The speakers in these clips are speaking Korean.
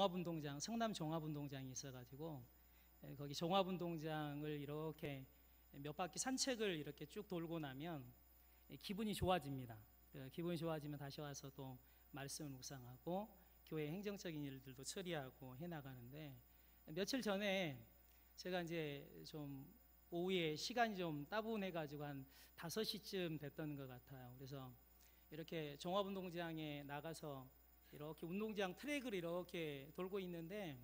종합운동장, 성남 종합운동장이 있어가지고 거기 종합운동장을 이렇게 몇 바퀴 산책을 이렇게 쭉 돌고 나면 기분이 좋아집니다. 기분이 좋아지면 다시 와서 또 말씀을 묵상하고 교회 행정적인 일들도 처리하고 해나가는데, 며칠 전에 제가 이제 좀 오후에 시간이 좀 따분해가지고 한 5시쯤 됐던 것 같아요. 그래서 이렇게 종합운동장에 나가서 이렇게 운동장 트랙을 이렇게 돌고 있는데,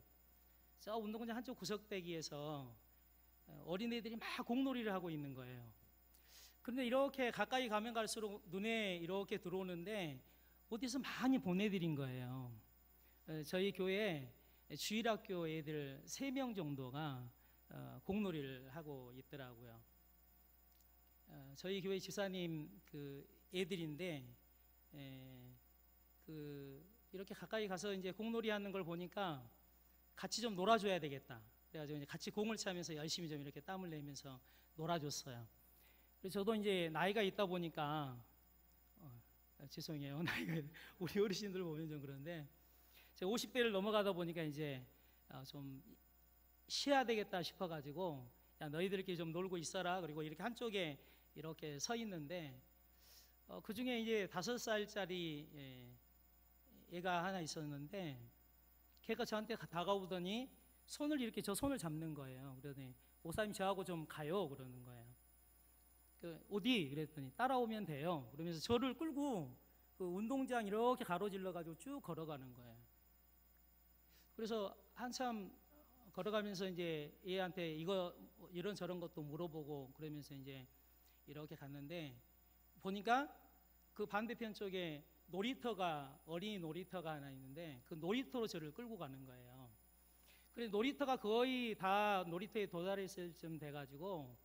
저 운동장 한쪽 구석대기에서 어린애들이 막 공놀이를 하고 있는 거예요. 그런데 이렇게 가까이 가면 갈수록 눈에 이렇게 들어오는데 어디서 많이 보내드린 거예요. 저희 교회 주일학교 애들 3명 정도가 공놀이를 하고 있더라고요. 저희 교회 집사님 그 애들인데, 이렇게 가까이 가서 이제 공놀이 하는 걸 보니까 같이 좀 놀아줘야 되겠다. 그래가지고 이제 같이 공을 차면서 열심히 좀 이렇게 땀을 내면서 놀아줬어요. 그래서 저도 이제 나이가 있다 보니까, 죄송해요. 나이가, 우리 어르신들 보면 좀 그런데, 제가 50대를 넘어가다 보니까 이제 좀 쉬어야 되겠다 싶어가지고, 야, 너희들끼리 좀 놀고 있어라. 그리고 이렇게 한쪽에 이렇게 서 있는데, 그 중에 이제 5살짜리 애가 하나 있었는데, 걔가 저한테 다가오더니 손을 이렇게 저 손을 잡는 거예요. 그러더니 목사님 저하고 좀 가요 그러는 거예요. 어디? 그랬더니 따라오면 돼요. 그러면서 저를 끌고 그 운동장 이렇게 가로질러 가지고 쭉 걸어가는 거예요. 그래서 한참 걸어가면서 이제 얘한테 이거 이런 저런 것도 물어보고 그러면서 이제 이렇게 갔는데, 보니까 그 반대편 쪽에 놀이터가, 어린이 놀이터가 하나 있는데 그 놀이터로 저를 끌고 가는 거예요. 그래서 놀이터가 거의 다 놀이터에 도달했을 쯤 돼가지고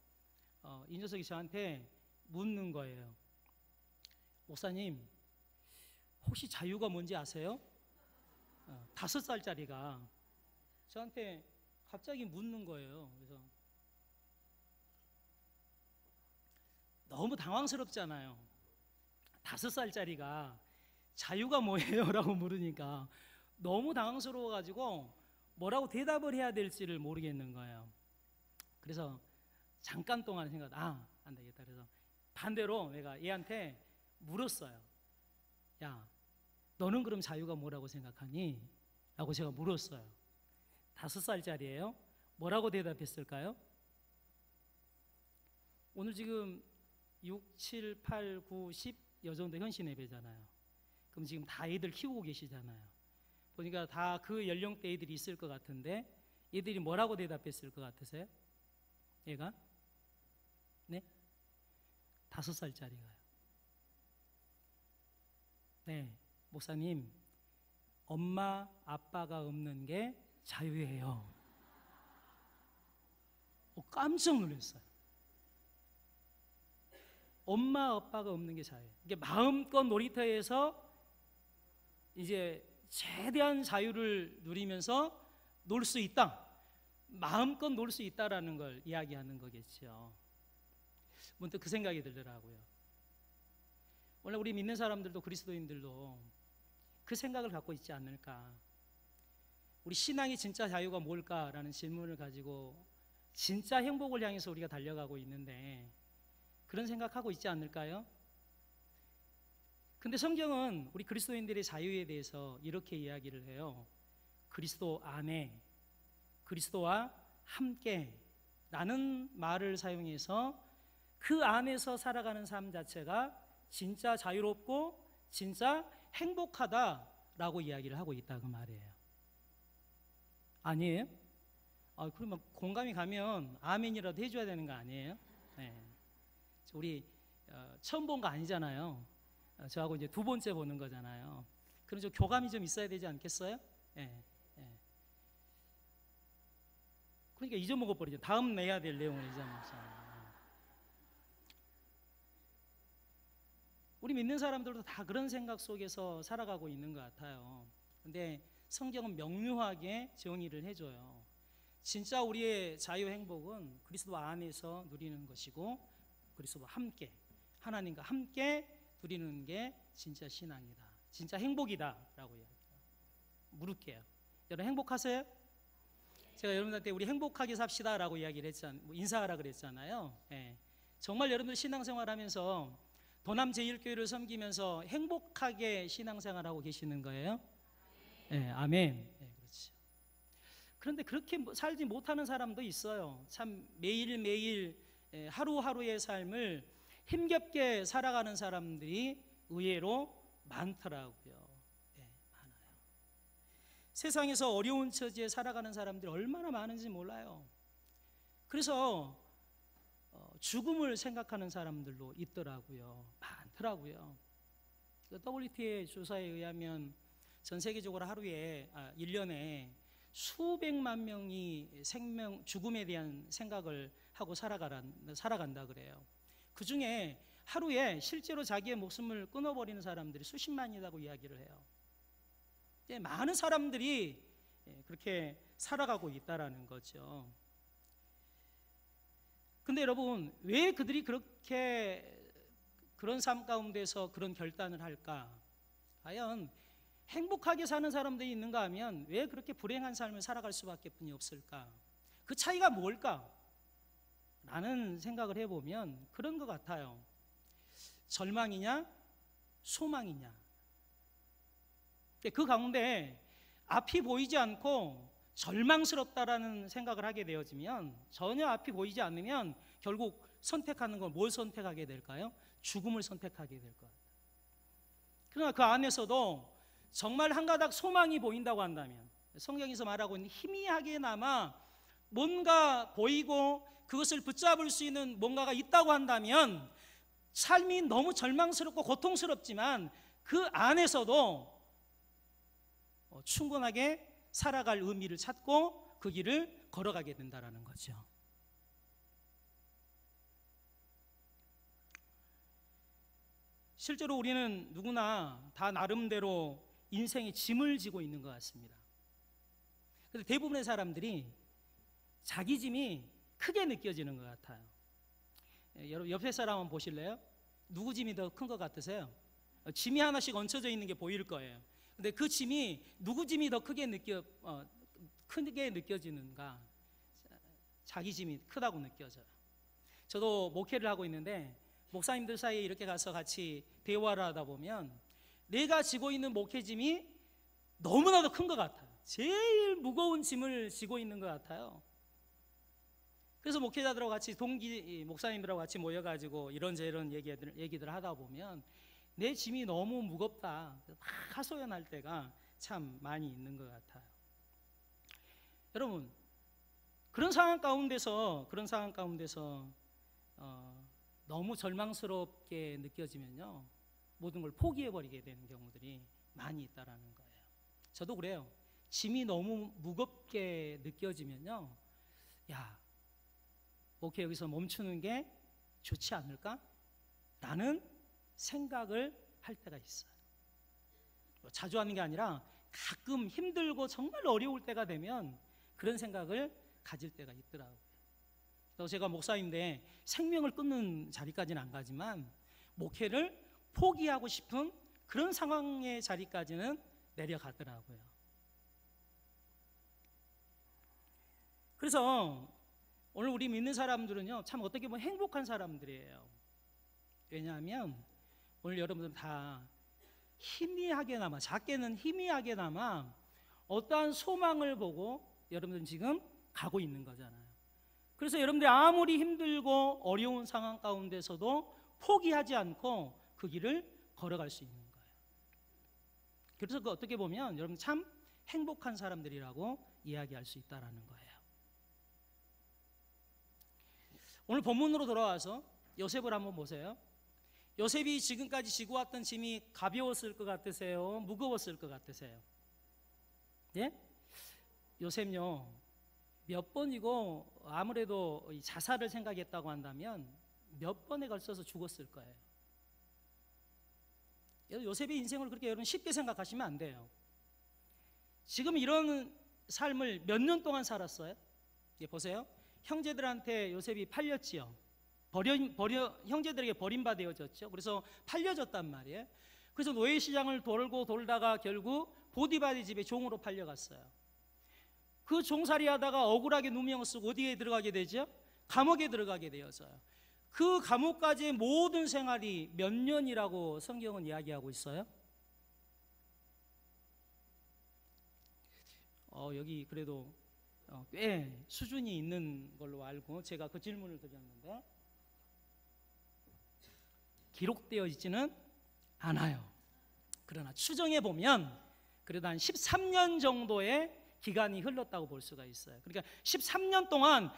이 녀석이 저한테 묻는 거예요. 목사님, 혹시 자유가 뭔지 아세요? 5살짜리가 저한테 갑자기 묻는 거예요. 그래서 너무 당황스럽잖아요. 5살짜리가 자유가 뭐예요? 라고 물으니까 너무 당황스러워가지고 뭐라고 대답을 해야 될지를 모르겠는 거예요. 그래서 잠깐 동안 안 되겠다. 그래서 반대로 내가 얘한테 물었어요. 야, 너는 그럼 자유가 뭐라고 생각하니? 라고 제가 물었어요. 5살짜리예요? 뭐라고 대답했을까요? 오늘 지금 6, 7, 8, 9, 10 여 정도 현신 예배잖아요. 그럼 지금 다 애들 키우고 계시잖아요. 보니까 다 그 연령대 애들이 있을 것 같은데, 애들이 뭐라고 대답했을 것 같으세요? 얘가? 네? 5살짜리가요. 네, 목사님, 엄마 아빠가 없는 게 자유예요. 깜짝 놀랐어요. 엄마 아빠가 없는 게 자유예요. 이게 마음껏 놀이터에서 이제 최대한 자유를 누리면서 놀 수 있다, 마음껏 놀 수 있다라는 걸 이야기하는 거겠죠. 문득 그 생각이 들더라고요. 원래 우리 믿는 사람들도, 그리스도인들도 그 생각을 갖고 있지 않을까. 우리 신앙이 진짜 자유가 뭘까라는 질문을 가지고 진짜 행복을 향해서 우리가 달려가고 있는데 그런 생각하고 있지 않을까요? 근데 성경은 우리 그리스도인들의 자유에 대해서 이렇게 이야기를 해요. 그리스도 안에, 그리스도와 함께 라는 말을 사용해서 그 안에서 살아가는 삶 자체가 진짜 자유롭고 진짜 행복하다라고 이야기를 하고 있다, 그 말이에요. 아니에요? 그러면 공감이 가면 아멘이라도 해줘야 되는 거 아니에요? 네. 우리 처음 본 거 아니잖아요. 저하고 이제 2번째 보는 거잖아요. 그럼 좀 교감이 좀 있어야 되지 않겠어요? 네. 네. 그러니까 잊어먹어버리죠. 다음 내야 될 내용을 잊어먹었잖아요. 우리 믿는 사람들도 다 그런 생각 속에서 살아가고 있는 것 같아요. 근데 성경은 명료하게 정의를 해줘요. 진짜 우리의 자유 행복은 그리스도 안에서 누리는 것이고 그리스도와 함께, 하나님과 함께 누리는 게 진짜 신앙이다, 진짜 행복이다 라고 이야기해요. 물을게요. 여러분 행복하세요? 제가 여러분한테 우리 행복하게 삽시다라고 이야기를 인사하라 그랬잖아요. 예. 정말 여러분들 신앙생활하면서 도남제일교회를 섬기면서 행복하게 신앙생활하고 계시는 거예요? 예, 아멘. 예, 그렇죠. 그런데 그렇게 살지 못하는 사람도 있어요. 참 매일매일 하루하루의 삶을 힘겹게 살아가는 사람들이 의외로 많더라고요. 예, 많아요. 세상에서 어려운 처지에 살아가는 사람들이 얼마나 많은지 몰라요. 그래서 죽음을 생각하는 사람들도 있더라고요. 많더라고요. WTA의 조사에 의하면 전 세계적으로 1년에 수백만 명이 죽음에 대한 생각을 하고 살아간다 그래요. 그 중에 하루에 실제로 자기의 목숨을 끊어버리는 사람들이 수십만이라고 이야기를 해요. 많은 사람들이 그렇게 살아가고 있다라는 거죠. 근데 여러분, 왜 그들이 그런 삶 가운데서 그런 결단을 할까? 과연 행복하게 사는 사람들이 있는가 하면 왜 그렇게 불행한 삶을 살아갈 수밖에 없을까? 그 차이가 뭘까? 라는 생각을 해보면 그런 것 같아요. 절망이냐 소망이냐. 그 가운데 앞이 보이지 않고 절망스럽다라는 생각을 하게 되어지면, 전혀 앞이 보이지 않으면 결국 선택하는 건 뭘 선택하게 될까요? 죽음을 선택하게 될 것 같아요. 그러나 그 안에서도 정말 한 가닥 소망이 보인다고 한다면, 성경에서 말하고 있는 희미하게나마 뭔가 보이고 그것을 붙잡을 수 있는 뭔가가 있다고 한다면, 삶이 너무 절망스럽고 고통스럽지만 그 안에서도 충분하게 살아갈 의미를 찾고 그 길을 걸어가게 된다는 거죠. 실제로 우리는 누구나 다 나름대로 인생의 짐을 지고 있는 것 같습니다. 그런데 대부분의 사람들이 자기 짐이 크게 느껴지는 것 같아요. 여러분 옆에 사람 한번 보실래요? 누구 짐이 더 큰 것 같으세요? 짐이 하나씩 얹혀져 있는 게 보일 거예요. 근데 그 짐이 누구 짐이 더 크게 느껴지는가? 자기 짐이 크다고 느껴져요. 저도 목회를 하고 있는데 목사님들 사이에 이렇게 가서 같이 대화를 하다 보면 내가 지고 있는 목회 짐이 너무나도 큰 것 같아요. 제일 무거운 짐을 지고 있는 것 같아요. 그래서 목회자들하고 같이 동기 목사님들하고 같이 모여가지고 이런저런 얘기들 하다 보면 내 짐이 너무 무겁다, 막 하소연할 때가 참 많이 있는 것 같아요. 여러분, 그런 상황 가운데서 너무 절망스럽게 느껴지면요, 모든 걸 포기해버리게 되는 경우들이 많이 있다라는 거예요. 저도 그래요. 짐이 너무 무겁게 느껴지면요, 야, 오케이, 여기서 멈추는 게 좋지 않을까? 라는 생각을 할 때가 있어요. 자주 하는 게 아니라 가끔 힘들고 정말 어려울 때가 되면 그런 생각을 가질 때가 있더라고요. 그래서 제가 목사인데 생명을 끊는 자리까지는 안 가지만 목회를 포기하고 싶은 그런 상황의 자리까지는 내려가더라고요. 그래서 오늘 우리 믿는 사람들은요, 참 어떻게 보면 행복한 사람들이에요. 왜냐하면 오늘 여러분들은 다 희미하게나마, 작게는 희미하게나마 어떠한 소망을 보고 여러분들은 지금 가고 있는 거잖아요. 그래서 여러분들이 아무리 힘들고 어려운 상황 가운데서도 포기하지 않고 그 길을 걸어갈 수 있는 거예요. 그래서 어떻게 보면 여러분 참 행복한 사람들이라고 이야기할 수 있다는 거예요. 오늘 본문으로 돌아와서 요셉을 한번 보세요. 요셉이 지금까지 지고 왔던 짐이 가벼웠을 것 같으세요? 무거웠을 것 같으세요? 예? 요셉요, 몇 번이고 아무래도 자살을 생각했다고 한다면 몇 번에 걸쳐서 죽었을 거예요. 요셉의 인생을 그렇게 여러분 쉽게 생각하시면 안 돼요. 지금 이런 삶을 몇 년 동안 살았어요? 예, 보세요. 형제들한테 요셉이 팔렸지요. 형제들에게 버림받아졌죠. 그래서 팔려졌단 말이에요. 그래서 노예 시장을 돌다가 결국 보디바리 집에 종으로 팔려갔어요. 그 종살이 하다가 억울하게 누명을 쓰고 어디에 들어가게 되죠? 감옥에 들어가게 되어서요. 그 감옥까지의 모든 생활이 몇 년이라고 성경은 이야기하고 있어요? 여기 그래도 꽤 수준이 있는 걸로 알고 제가 그 질문을 드렸는데 기록되어 있지는 않아요. 그러나 추정해 보면 그래도 한 13년 정도의 기간이 흘렀다고 볼 수가 있어요. 그러니까 13년 동안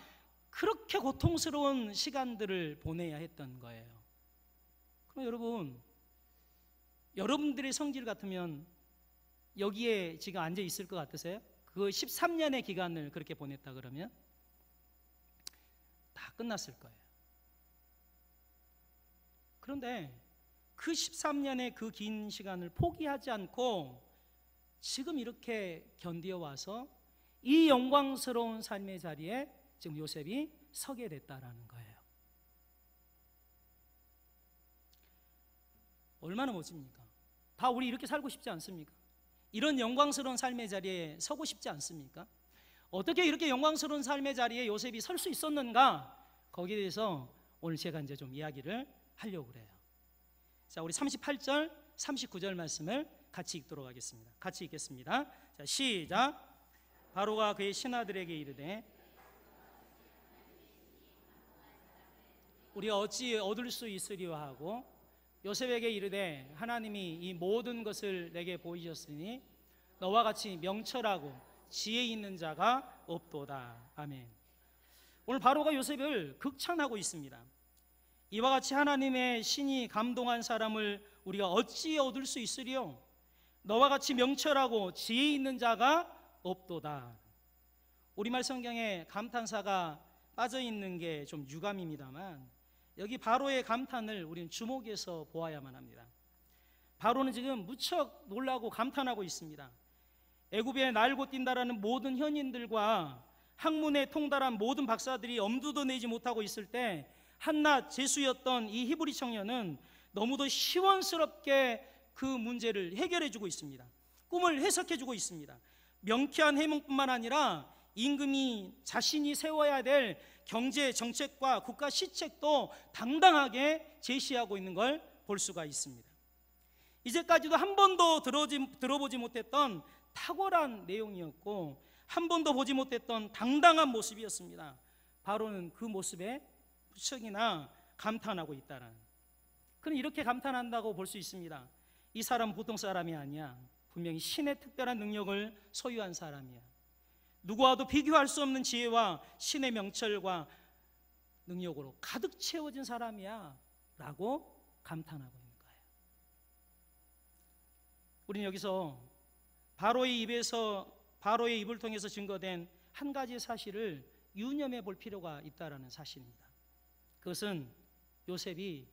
그렇게 고통스러운 시간들을 보내야 했던 거예요. 그럼 여러분, 여러분들의 성질 같으면 여기에 지금 앉아 있을 것 같으세요? 그 13년의 기간을 그렇게 보냈다 그러면 다 끝났을 거예요. 그런데 그 13년의 그 긴 시간을 포기하지 않고 지금 이렇게 견디어 와서 이 영광스러운 삶의 자리에 지금 요셉이 서게 됐다라는 거예요. 얼마나 멋집니까? 다 우리 이렇게 살고 싶지 않습니까? 이런 영광스러운 삶의 자리에 서고 싶지 않습니까? 어떻게 이렇게 영광스러운 삶의 자리에 요셉이 설 수 있었는가? 거기에 대해서 오늘 제가 이제 좀 이야기를 하려고 그래요. 자, 우리 38절, 39절 말씀을 같이 읽도록 하겠습니다. 같이 읽겠습니다. 자, 시작. 바로가 그의 신하들에게 이르되 우리가 어찌 얻을 수 있으리와 하고 요셉에게 이르되 하나님이 이 모든 것을 내게 보이셨으니 너와 같이 명철하고 지혜 있는 자가 없도다. 아멘. 오늘 바로가 요셉을 극찬하고 있습니다. 이와 같이 하나님의 신이 감동한 사람을 우리가 어찌 얻을 수 있으리요? 너와 같이 명철하고 지혜 있는 자가 없도다. 우리말 성경에 감탄사가 빠져 있는 게 좀 유감입니다만 여기 바로의 감탄을 우리는 주목해서 보아야만 합니다. 바로는 지금 무척 놀라고 감탄하고 있습니다. 애굽에 날고 뛴다라는 모든 현인들과 학문에 통달한 모든 박사들이 엄두도 내지 못하고 있을 때 한낱 재수였던 이 히브리 청년은 너무도 시원스럽게 그 문제를 해결해 주고 있습니다. 꿈을 해석해 주고 있습니다. 명쾌한 해몽뿐만 아니라 임금이 자신이 세워야 될 경제 정책과 국가 시책도 당당하게 제시하고 있는 걸 볼 수가 있습니다. 이제까지도 한 번도 들어보지 못했던 탁월한 내용이었고 한 번도 보지 못했던 당당한 모습이었습니다. 바로는 그 모습에 무척이나 감탄하고 있다는. 그럼 이렇게 감탄한다고 볼 수 있습니다. 이 사람은 보통 사람이 아니야. 분명히 신의 특별한 능력을 소유한 사람이야. 누구와도 비교할 수 없는 지혜와 신의 명철과 능력으로 가득 채워진 사람이야 라고 감탄하고 있는 거예요. 우리는 여기서 바로의 입을 통해서 증거된 한 가지 사실을 유념해 볼 필요가 있다는 사실입니다. 그것은 요셉이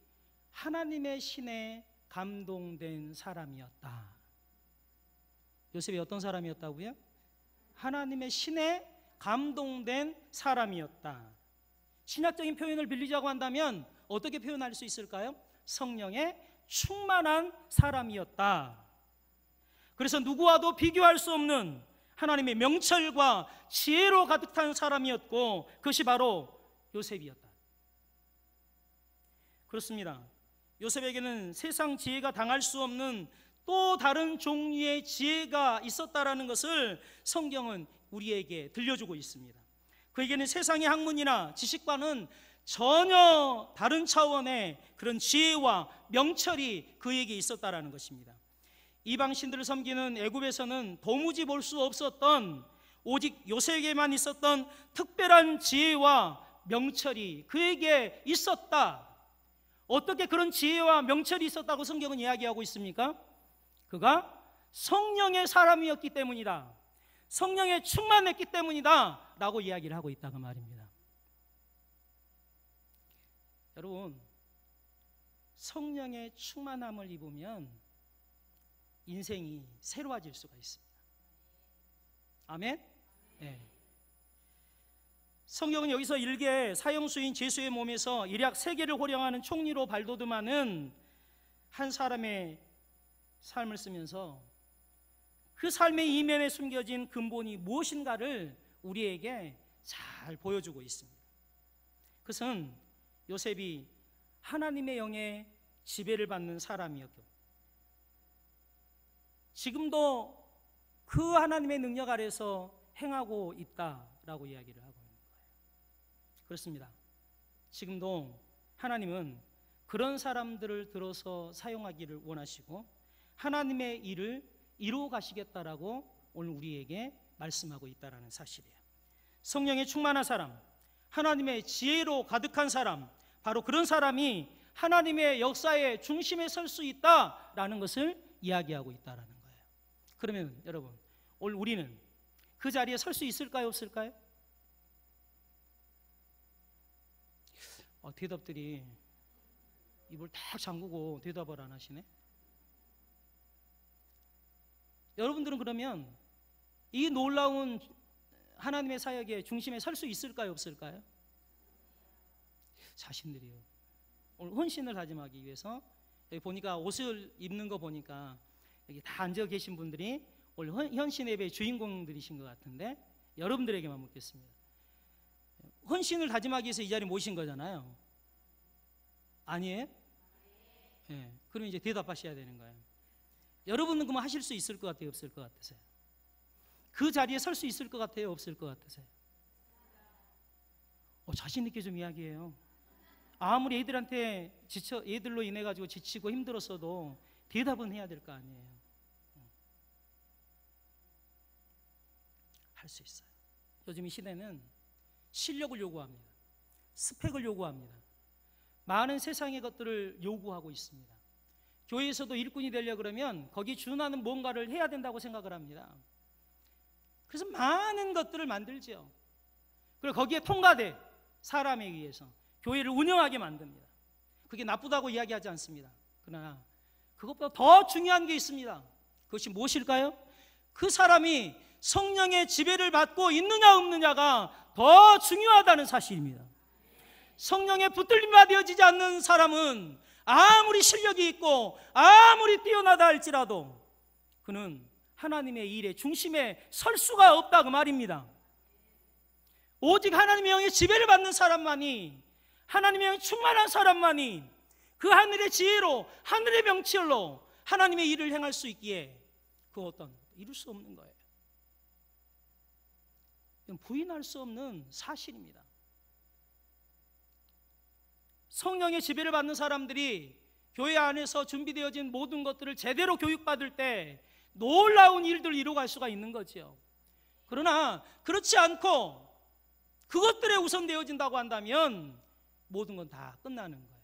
하나님의 신에 감동된 사람이었다. 요셉이 어떤 사람이었다고요? 하나님의 신에 감동된 사람이었다. 신학적인 표현을 빌리자고 한다면 어떻게 표현할 수 있을까요? 성령에 충만한 사람이었다. 그래서 누구와도 비교할 수 없는 하나님의 명철과 지혜로 가득 찬 사람이었고 그것이 바로 요셉이었다. 그렇습니다. 요셉에게는 세상 지혜가 당할 수 없는 또 다른 종류의 지혜가 있었다라는 것을 성경은 우리에게 들려주고 있습니다. 그에게는 세상의 학문이나 지식과는 전혀 다른 차원의 그런 지혜와 명철이 그에게 있었다라는 것입니다. 이방 신들을 섬기는 애굽에서는 도무지 볼 수 없었던 오직 요셉에게만 있었던 특별한 지혜와 명철이 그에게 있었다. 어떻게 그런 지혜와 명철이 있었다고 성경은 이야기하고 있습니까? 그가 성령의 사람이었기 때문이다. 성령에 충만했기 때문이다 라고 이야기를 하고 있다고 말입니다. 여러분, 성령의 충만함을 입으면 인생이 새로워질 수가 있습니다. 아멘? 네. 성경은 여기서 일개 사형수인 제수의 몸에서 일약 세계를 호령하는 총리로 발돋움하는 한 사람의 삶을 쓰면서 그 삶의 이면에 숨겨진 근본이 무엇인가를 우리에게 잘 보여주고 있습니다. 그것은 요셉이 하나님의 영에 지배를 받는 사람이었고, 지금도 그 하나님의 능력 아래서 행하고 있다라고 이야기를 하고 있는 거예요. 그렇습니다. 지금도 하나님은 그런 사람들을 들어서 사용하기를 원하시고 하나님의 일을 이루어 가시겠다라고 오늘 우리에게 말씀하고 있다는 사실이에요. 성령에 충만한 사람, 하나님의 지혜로 가득한 사람, 바로 그런 사람이 하나님의 역사의 중심에 설 수 있다라는 것을 이야기하고 있다는 거예요. 그러면 여러분, 오늘 우리는 그 자리에 설 수 있을까요, 없을까요? 대답들이 입을 딱 잠그고 대답을 안 하시네. 여러분들은 그러면 이 놀라운 하나님의 사역의 중심에 설 수 있을까요, 없을까요? 자신들이요. 오늘 헌신을 다짐하기 위해서, 여기 보니까 옷을 입는 거 보니까 여기 다 앉아 계신 분들이 오늘 헌신 예배의 주인공들이신 것 같은데, 여러분들에게만 묻겠습니다. 헌신을 다짐하기 위해서 이 자리에 모신 거잖아요. 아니에요? 네. 그럼 이제 대답하셔야 되는 거예요. 여러분은 그만 하실 수 있을 것 같아요, 없을 것 같으세요? 그 자리에 설 수 있을 것 같아요, 없을 것 같으세요? 자신 있게 좀 이야기해요. 아무리 애들한테 애들로 인해 가지고 지치고 힘들었어도 대답은 해야 될 거 아니에요. 할 수 있어요. 요즘 이 시대는 실력을 요구합니다. 스펙을 요구합니다. 많은 세상의 것들을 요구하고 있습니다. 교회에서도 일꾼이 되려 그러면 거기 준하는 뭔가를 해야 된다고 생각을 합니다. 그래서 많은 것들을 만들죠. 그리고 거기에 통과돼 사람에 의해서 교회를 운영하게 만듭니다. 그게 나쁘다고 이야기하지 않습니다. 그러나 그것보다 더 중요한 게 있습니다. 그것이 무엇일까요? 그 사람이 성령의 지배를 받고 있느냐 없느냐가 더 중요하다는 사실입니다. 성령에 붙들림이 되어지지 않는 사람은 아무리 실력이 있고 아무리 뛰어나다 할지라도 그는 하나님의 일의 중심에 설 수가 없다, 그 말입니다. 오직 하나님의 영의 지배를 받는 사람만이, 하나님의 영이 충만한 사람만이 그 하늘의 지혜로, 하늘의 명철로 하나님의 일을 행할 수 있기에 그 어떤 이룰 수 없는 거예요. 이건 부인할 수 없는 사실입니다. 성령의 지배를 받는 사람들이 교회 안에서 준비되어진 모든 것들을 제대로 교육받을 때 놀라운 일들을 이루어갈 수가 있는 거죠. 그러나 그렇지 않고 그것들에 우선되어진다고 한다면 모든 건 다 끝나는 거예요.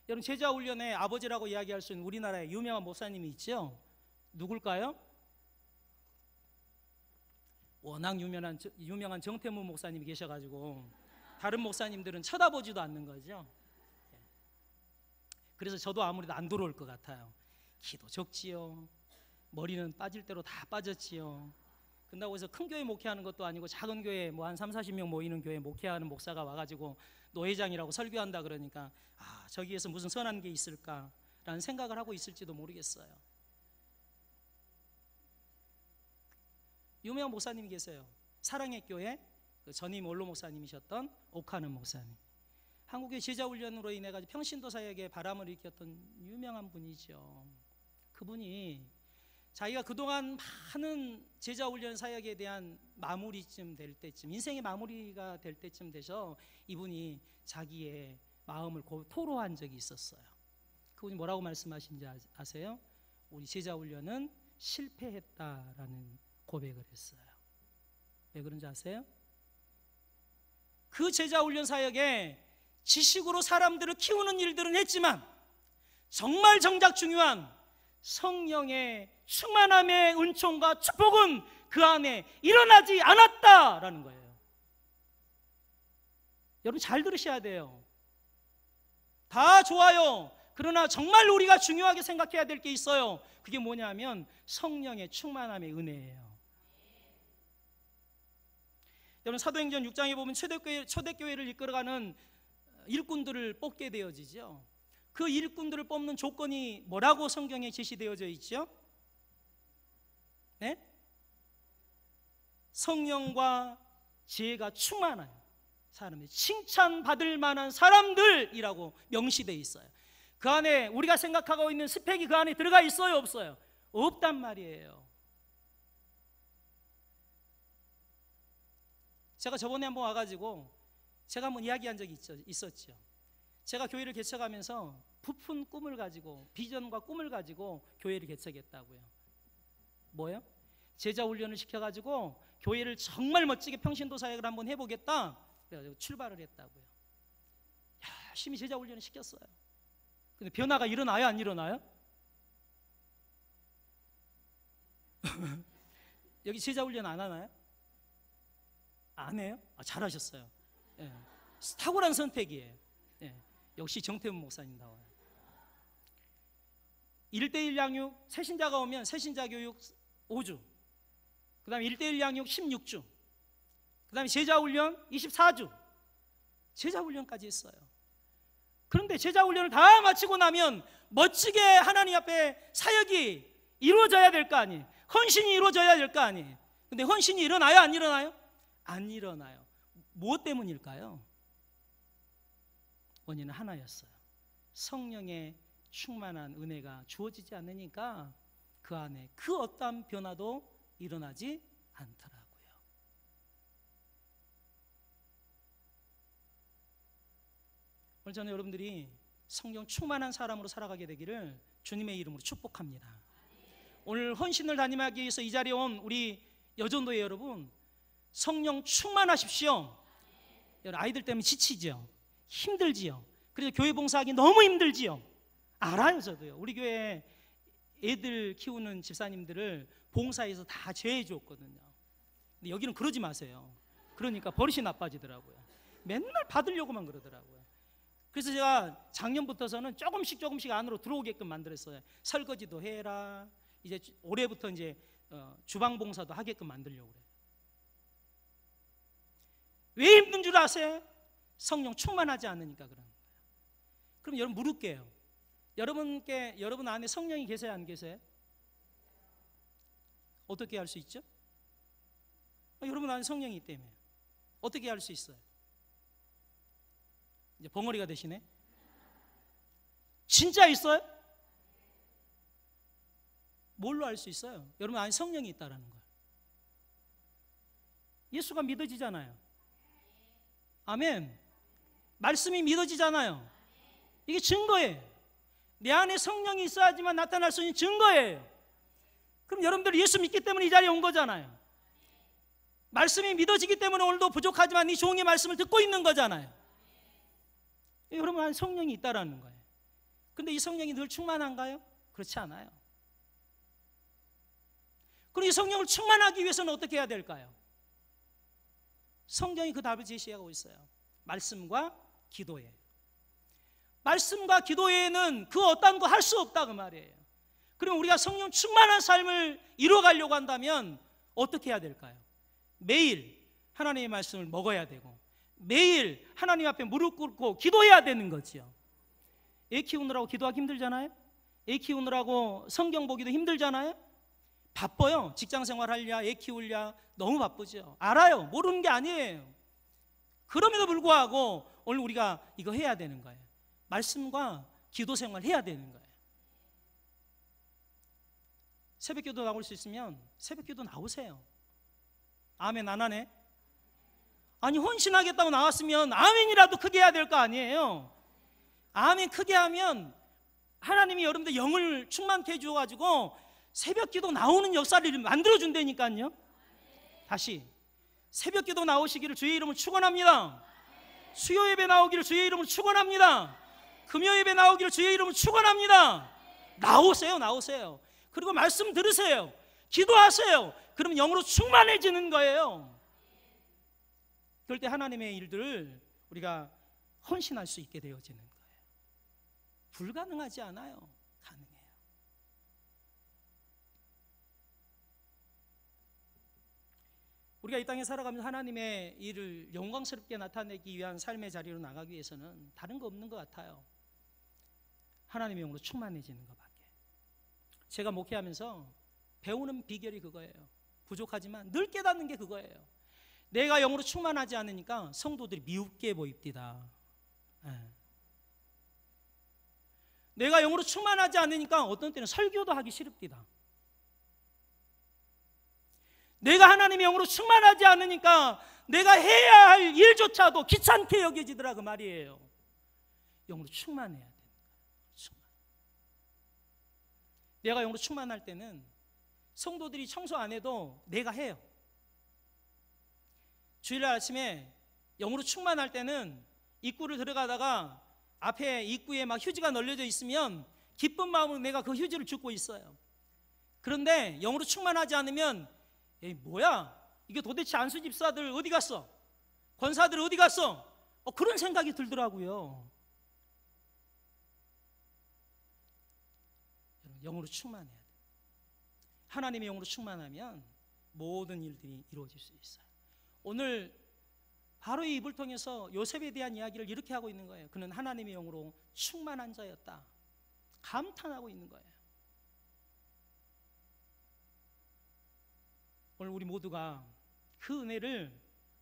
여러분, 제자훈련의 아버지라고 이야기할 수 있는 우리나라의 유명한 목사님이 있죠. 누굴까요? 워낙 유명한 정태무 목사님이 계셔가지고 다른 목사님들은 쳐다보지도 않는 거죠. 그래서 저도 아무래도 안 들어올 것 같아요. 키도 적지요, 머리는 빠질 대로 다 빠졌지요. 그런다고 해서 큰 교회 목회하는 것도 아니고 작은 교회 뭐 한 30-40명 모이는 교회 목회하는 목사가 와가지고 노회장이라고 설교한다 그러니까 저기에서 무슨 선한 게 있을까라는 생각을 하고 있을지도 모르겠어요. 유명한 목사님이 계세요. 사랑의 교회 전임 원로 목사님이셨던 오카는 목사님. 한국의 제자훈련으로 인해 가지고 평신도 사역에 바람을 일으켰던 유명한 분이죠. 그분이 자기가 그동안 많은 제자훈련 사역에 대한 마무리쯤 될 때쯤, 인생의 마무리가 될 때쯤 돼서 이분이 자기의 마음을 토로한 적이 있었어요. 그분이 뭐라고 말씀하신지 아세요? 우리 제자훈련은 실패했다라는 고백을 했어요. 왜 그런지 아세요? 그 제자훈련 사역에 지식으로 사람들을 키우는 일들은 했지만 정말 정작 중요한 성령의 충만함의 은총과 축복은 그 안에 일어나지 않았다라는 거예요. 여러분 잘 들으셔야 돼요. 다 좋아요. 그러나 정말 우리가 중요하게 생각해야 될 게 있어요. 그게 뭐냐면 성령의 충만함의 은혜예요. 여러분 사도행전 6장에 보면 초대교회를 이끌어가는 일꾼들을 뽑게 되어지죠. 그 일꾼들을 뽑는 조건이 뭐라고 성경에 제시되어져 있죠? 네? 성령과 지혜가 충만한 사람들, 칭찬받을 만한 사람들이라고 명시되어 있어요. 그 안에 우리가 생각하고 있는 스펙이 그 안에 들어가 있어요, 없어요? 없단 말이에요. 제가 저번에 한번 와가지고 제가 한번 이야기한 적이 있었죠. 제가 교회를 개척하면서 부푼 꿈을 가지고, 비전과 꿈을 가지고 교회를 개척했다고요. 뭐요? 제자 훈련을 시켜가지고 교회를 정말 멋지게 평신도 사역을 한번 해보겠다, 그래가지고 출발을 했다고요. 열심히 제자 훈련을 시켰어요. 근데 변화가 일어나요, 안 일어나요? 여기 제자 훈련 안 하나요? 안 해요? 잘하셨어요. 예. 탁월한 선택이에요. 예. 역시 정태훈 목사님 나와요. 1:1 양육, 새신자가 오면 새신자 교육 5주, 그 다음에 1:1 양육 16주, 그 다음에 제자훈련 24주, 제자훈련까지 했어요. 그런데 제자훈련을 다 마치고 나면 멋지게 하나님 앞에 사역이 이루어져야 될 거 아니에요. 헌신이 이루어져야 될 거 아니에요. 근데 헌신이 일어나요, 안 일어나요? 안 일어나요. 무엇 때문일까요? 원인은 하나였어요. 성령의 충만한 은혜가 주어지지 않으니까 그 안에 그 어떠한 변화도 일어나지 않더라고요. 오늘 저는 여러분들이 성령 충만한 사람으로 살아가게 되기를 주님의 이름으로 축복합니다. 오늘 헌신을 담임하기 위해서 이 자리에 온 우리 여전도의 여러분, 성령 충만하십시오. 아이들 때문에 지치죠, 힘들지요. 그래서 교회 봉사하기 너무 힘들지요. 알아요, 저도요. 우리 교회 애들 키우는 집사님들을 봉사해서 다 제해 줬거든요. 근데 여기는 그러지 마세요. 그러니까 버릇이 나빠지더라고요. 맨날 받으려고만 그러더라고요. 그래서 제가 작년부터서는 조금씩 안으로 들어오게끔 만들었어요. 설거지도 해라. 이제 올해부터 이제 주방 봉사도 하게끔 만들려고 그래요. 왜 힘든 줄 아세요? 성령 충만하지 않으니까 그런 거예요. 그럼 여러분 물을게요. 여러분 안에 성령이 계세요, 안 계세요? 어떻게 할 수 있죠? 여러분 안에 성령이 있기 때문에 어떻게 할 수 있어요? 이제 벙어리가 되시네. 진짜 있어요? 뭘로 알 수 있어요? 여러분 안에 성령이 있다는 거예요. 예수가 믿어지잖아요. 아멘. 말씀이 믿어지잖아요. 이게 증거예요. 내 안에 성령이 있어야지만 나타날 수 있는 증거예요. 그럼 여러분들 예수 믿기 때문에 이 자리에 온 거잖아요. 말씀이 믿어지기 때문에 오늘도 부족하지만 이 종의 말씀을 듣고 있는 거잖아요. 여러분 안에 성령이 있다라는 거예요. 근데 이 성령이 늘 충만한가요? 그렇지 않아요. 그럼 이 성령을 충만하기 위해서는 어떻게 해야 될까요? 성경이 그 답을 제시하고 있어요. 말씀과 기도예요. 말씀과 기도 외에는 그 어떤 거 할 수 없다, 그 말이에요. 그럼 우리가 성령 충만한 삶을 이루어가려고 한다면 어떻게 해야 될까요? 매일 하나님의 말씀을 먹어야 되고 매일 하나님 앞에 무릎 꿇고 기도해야 되는 거지요. 애 키우느라고 기도하기 힘들잖아요. 애 키우느라고 성경 보기도 힘들잖아요. 바빠요. 직장생활 하랴 애 키우랴 너무 바쁘죠. 알아요. 모르는 게 아니에요. 그럼에도 불구하고 오늘 우리가 이거 해야 되는 거예요. 말씀과 기도 생활 해야 되는 거예요. 새벽기도 나올 수 있으면 새벽기도 나오세요. 아멘 안 하네? 아니 헌신하겠다고 나왔으면 아멘이라도 크게 해야 될 거 아니에요. 아멘 크게 하면 하나님이 여러분들 영을 충만케 해주어가지고 새벽기도 나오는 역사를 만들어준다니까요. 다시 새벽기도 나오시기를 주의 이름으로 축원합니다. 수요예배 나오기를 주의 이름으로 축원합니다. 금요예배 나오기를 주의 이름으로 축원합니다. 나오세요, 나오세요. 그리고 말씀 들으세요. 기도하세요. 그러면 영으로 충만해지는 거예요. 그럴 때 하나님의 일들을 우리가 헌신할 수 있게 되어지는 거예요. 불가능하지 않아요. 가능해요. 우리가 이 땅에 살아가면서 하나님의 일을 영광스럽게 나타내기 위한 삶의 자리로 나가기 위해서는 다른 거 없는 것 같아요. 하나님의 영으로 충만해지는 것밖에. 제가 목회하면서 배우는 비결이 그거예요. 부족하지만 늘 깨닫는 게 그거예요. 내가 영으로 충만하지 않으니까 성도들이 미흡게 보입니다. 내가 영으로 충만하지 않으니까 어떤 때는 설교도 하기 싫습니다. 내가 하나님의 영으로 충만하지 않으니까 내가 해야 할 일조차도 귀찮게 여겨지더라 그 말이에요. 영으로 충만해야 됩니다. 내가 영으로 충만할 때는 성도들이 청소 안 해도 내가 해요. 주일날 아침에 영으로 충만할 때는 입구를 들어가다가 앞에 입구에 막 휴지가 널려져 있으면 기쁜 마음으로 내가 그 휴지를 줍고 있어요. 그런데 영으로 충만하지 않으면 에이 뭐야 이게 도대체 안수 집사들 어디 갔어? 권사들 어디 갔어? 그런 생각이 들더라고요. 영으로 충만해야 돼요. 하나님의 영으로 충만하면 모든 일들이 이루어질 수 있어요. 오늘 바로 이 입을 통해서 요셉에 대한 이야기를 이렇게 하고 있는 거예요. 그는 하나님의 영으로 충만한 자였다. 감탄하고 있는 거예요. 오늘 우리 모두가 그 은혜를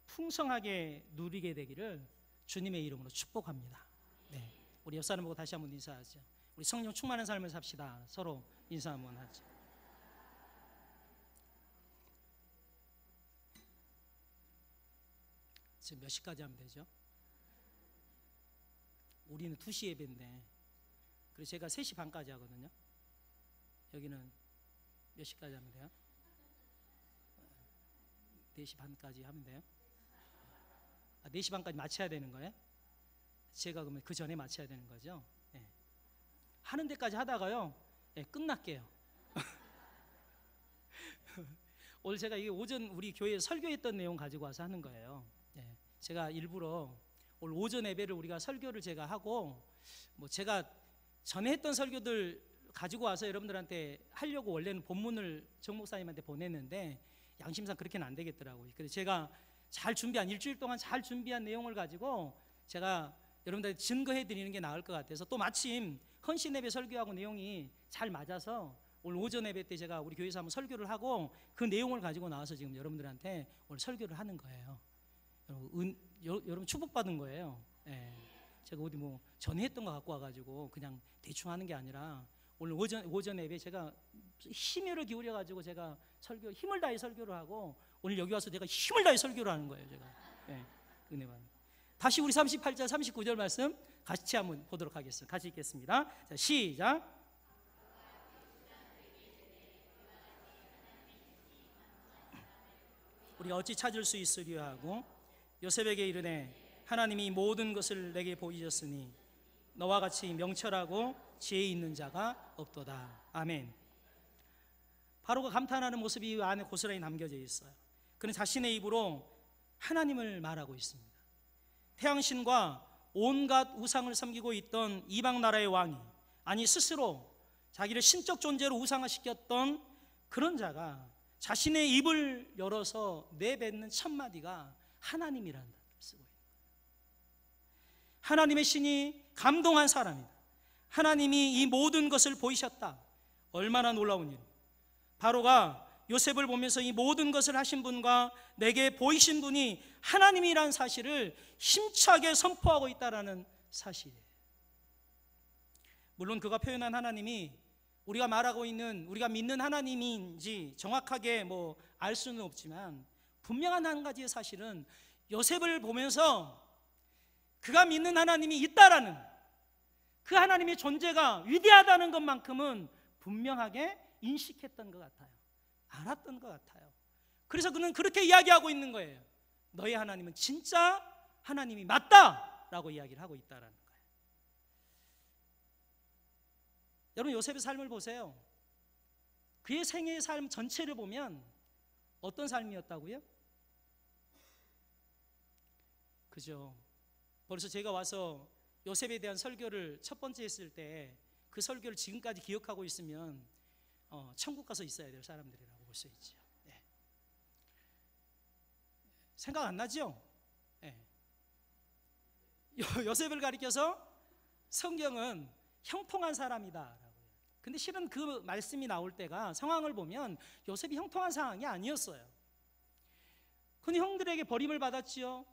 풍성하게 누리게 되기를 주님의 이름으로 축복합니다. 네, 우리 옆 사람 보고 다시 한번 인사하죠. 우리 성령 충만한 삶을 삽시다. 서로 인사 한번 하죠. 지금 몇 시까지 하면 되죠? 우리는 2시 예배인데 그래서 제가 3시 반까지 하거든요. 여기는 몇 시까지 하면 돼요? 4시 반까지 하면 돼요? 4시 반까지 마쳐야 되는 거예요? 제가 그러면 그 전에 마쳐야 되는 거죠? 네. 하는 데까지 하다가요, 네, 끝날게요. 오늘 제가 이게 오전 우리 교회에 설교했던 내용 가지고 와서 하는 거예요. 네. 제가 일부러 오늘 오전 예배를 우리가 설교를 제가 하고 뭐 제가 전에 했던 설교들 가지고 와서 여러분들한테 하려고 원래는 본문을 정 목사님한테 보냈는데 양심상 그렇게는 안 되겠더라고요. 그래서 제가 잘 준비한 일주일 동안 잘 준비한 내용을 가지고 제가 여러분들한테 증거해 드리는 게 나을 것 같아서 또 마침 헌신 예배 설교하고 내용이 잘 맞아서 오늘 오전 예배 때 제가 우리 교회에서 한번 설교를 하고 그 내용을 가지고 나와서 지금 여러분들한테 오늘 설교를 하는 거예요. 여러분 축복받은 거예요. 네. 제가 어디 뭐 전에 했던 거 갖고 와가지고 그냥 대충 하는 게 아니라 오늘 오전 예배 제가 힘을 기울여 가지고 제가 설교 힘을 다해 설교를 하고 오늘 여기 와서 제가 힘을 다해 설교를 하는 거예요. 제가 네. 은혜 받는. 다시 우리 38절 39절 말씀 같이 한번 보도록 하겠습니다. 같이 읽겠습니다. 자, 시작. 우리가 어찌 찾을 수 있으리요 하고 요셉에게 이르되 하나님이 모든 것을 내게 보이셨으니 너와 같이 명철하고 지혜 있는 자가 없도다. 아멘. 바로가 감탄하는 모습이 이 안에 고스란히 남겨져 있어요. 그는 자신의 입으로 하나님을 말하고 있습니다. 태양신과 온갖 우상을 섬기고 있던 이방 나라의 왕이, 아니 스스로 자기를 신적 존재로 우상화시켰던 그런 자가 자신의 입을 열어서 내뱉는 첫 마디가 하나님이라는 단어를 쓰고 있는 거예요. 하나님의 신이 감동한 사람이다. 하나님이 이 모든 것을 보이셨다. 얼마나 놀라운 일입니다. 바로가 요셉을 보면서 이 모든 것을 하신 분과 내게 보이신 분이 하나님이라는 사실을 힘차게 선포하고 있다는 사실이에요. 물론 그가 표현한 하나님이 우리가 말하고 있는, 우리가 믿는 하나님인지 정확하게 뭐 알 수는 없지만 분명한 한 가지의 사실은 요셉을 보면서 그가 믿는 하나님이 있다라는, 그 하나님의 존재가 위대하다는 것만큼은 분명하게 인식했던 것 같아요. 알았던 것 같아요. 그래서 그는 그렇게 이야기하고 있는 거예요. 너의 하나님은 진짜 하나님이 맞다라고 이야기를 하고 있다라는 거예요. 여러분, 요셉의 삶을 보세요. 그의 생애의 삶 전체를 보면 어떤 삶이었다고요? 그죠? 벌써 제가 와서 요셉에 대한 설교를 첫 번째 했을 때 그 설교를 지금까지 기억하고 있으면 천국 가서 있어야 될 사람들이라고 볼 수 있죠. 네. 생각 안 나죠? 네. 요셉을 가리켜서 성경은 형통한 사람이다라고. 근데 실은 그 말씀이 나올 때가 상황을 보면 요셉이 형통한 상황이 아니었어요. 근데 형들에게 버림을 받았지요.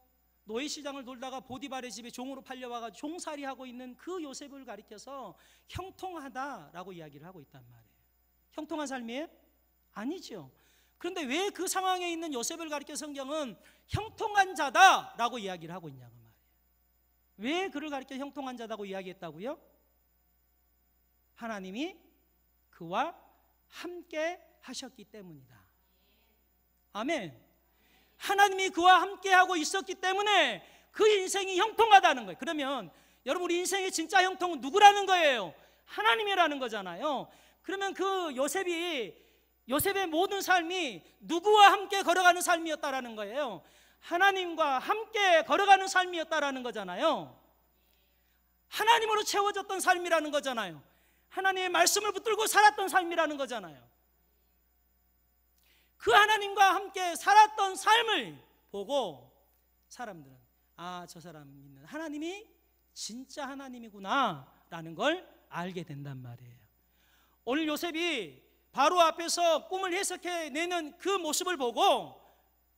노예시장을 돌다가 보디발의 집에 종으로 팔려와가 종살이하고 있는 그 요셉을 가리켜서 형통하다라고 이야기를 하고 있단 말이에요. 형통한 삶이에요? 아니죠. 그런데 왜 그 상황에 있는 요셉을 가리켜 성경은 형통한 자다라고 이야기를 하고 있냐고 말이에요. 왜 그를 가리켜 형통한 자다고 이야기했다고요? 하나님이 그와 함께 하셨기 때문이다. 아멘. 하나님이 그와 함께 하고 있었기 때문에 그 인생이 형통하다는 거예요. 그러면 여러분, 우리 인생의 진짜 형통은 누구라는 거예요? 하나님이라는 거잖아요. 그러면 그 요셉의 모든 삶이 누구와 함께 걸어가는 삶이었다라는 거예요. 하나님과 함께 걸어가는 삶이었다라는 거잖아요. 하나님으로 채워졌던 삶이라는 거잖아요. 하나님의 말씀을 붙들고 살았던 삶이라는 거잖아요. 그 하나님과 함께 살았던 삶을 보고 사람들은 저 사람 믿는 하나님이 진짜 하나님이구나 라는 걸 알게 된단 말이에요. 오늘 요셉이 바로 앞에서 꿈을 해석해내는 그 모습을 보고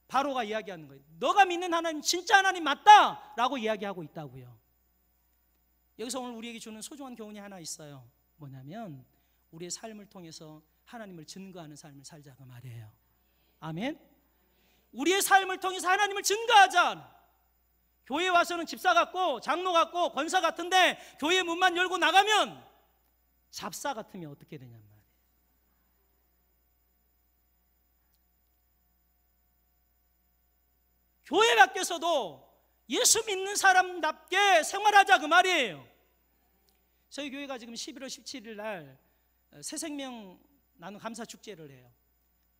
바로가 이야기하는 거예요. 너가 믿는 하나님 진짜 하나님 맞다 라고 이야기하고 있다고요. 여기서 오늘 우리에게 주는 소중한 교훈이 하나 있어요. 뭐냐면 우리의 삶을 통해서 하나님을 증거하는 삶을 살자고 말이에요. 아멘. 우리의 삶을 통해서 하나님을 증거하자. 교회 와서는 집사 같고 장로 같고 권사 같은데 교회 문만 열고 나가면 잡사 같으면 어떻게 되냔 말이에요. 교회 밖에서도 예수 믿는 사람답게 생활하자 그 말이에요. 저희 교회가 지금 11월 17일 날 새생명 나눔 감사 축제를 해요.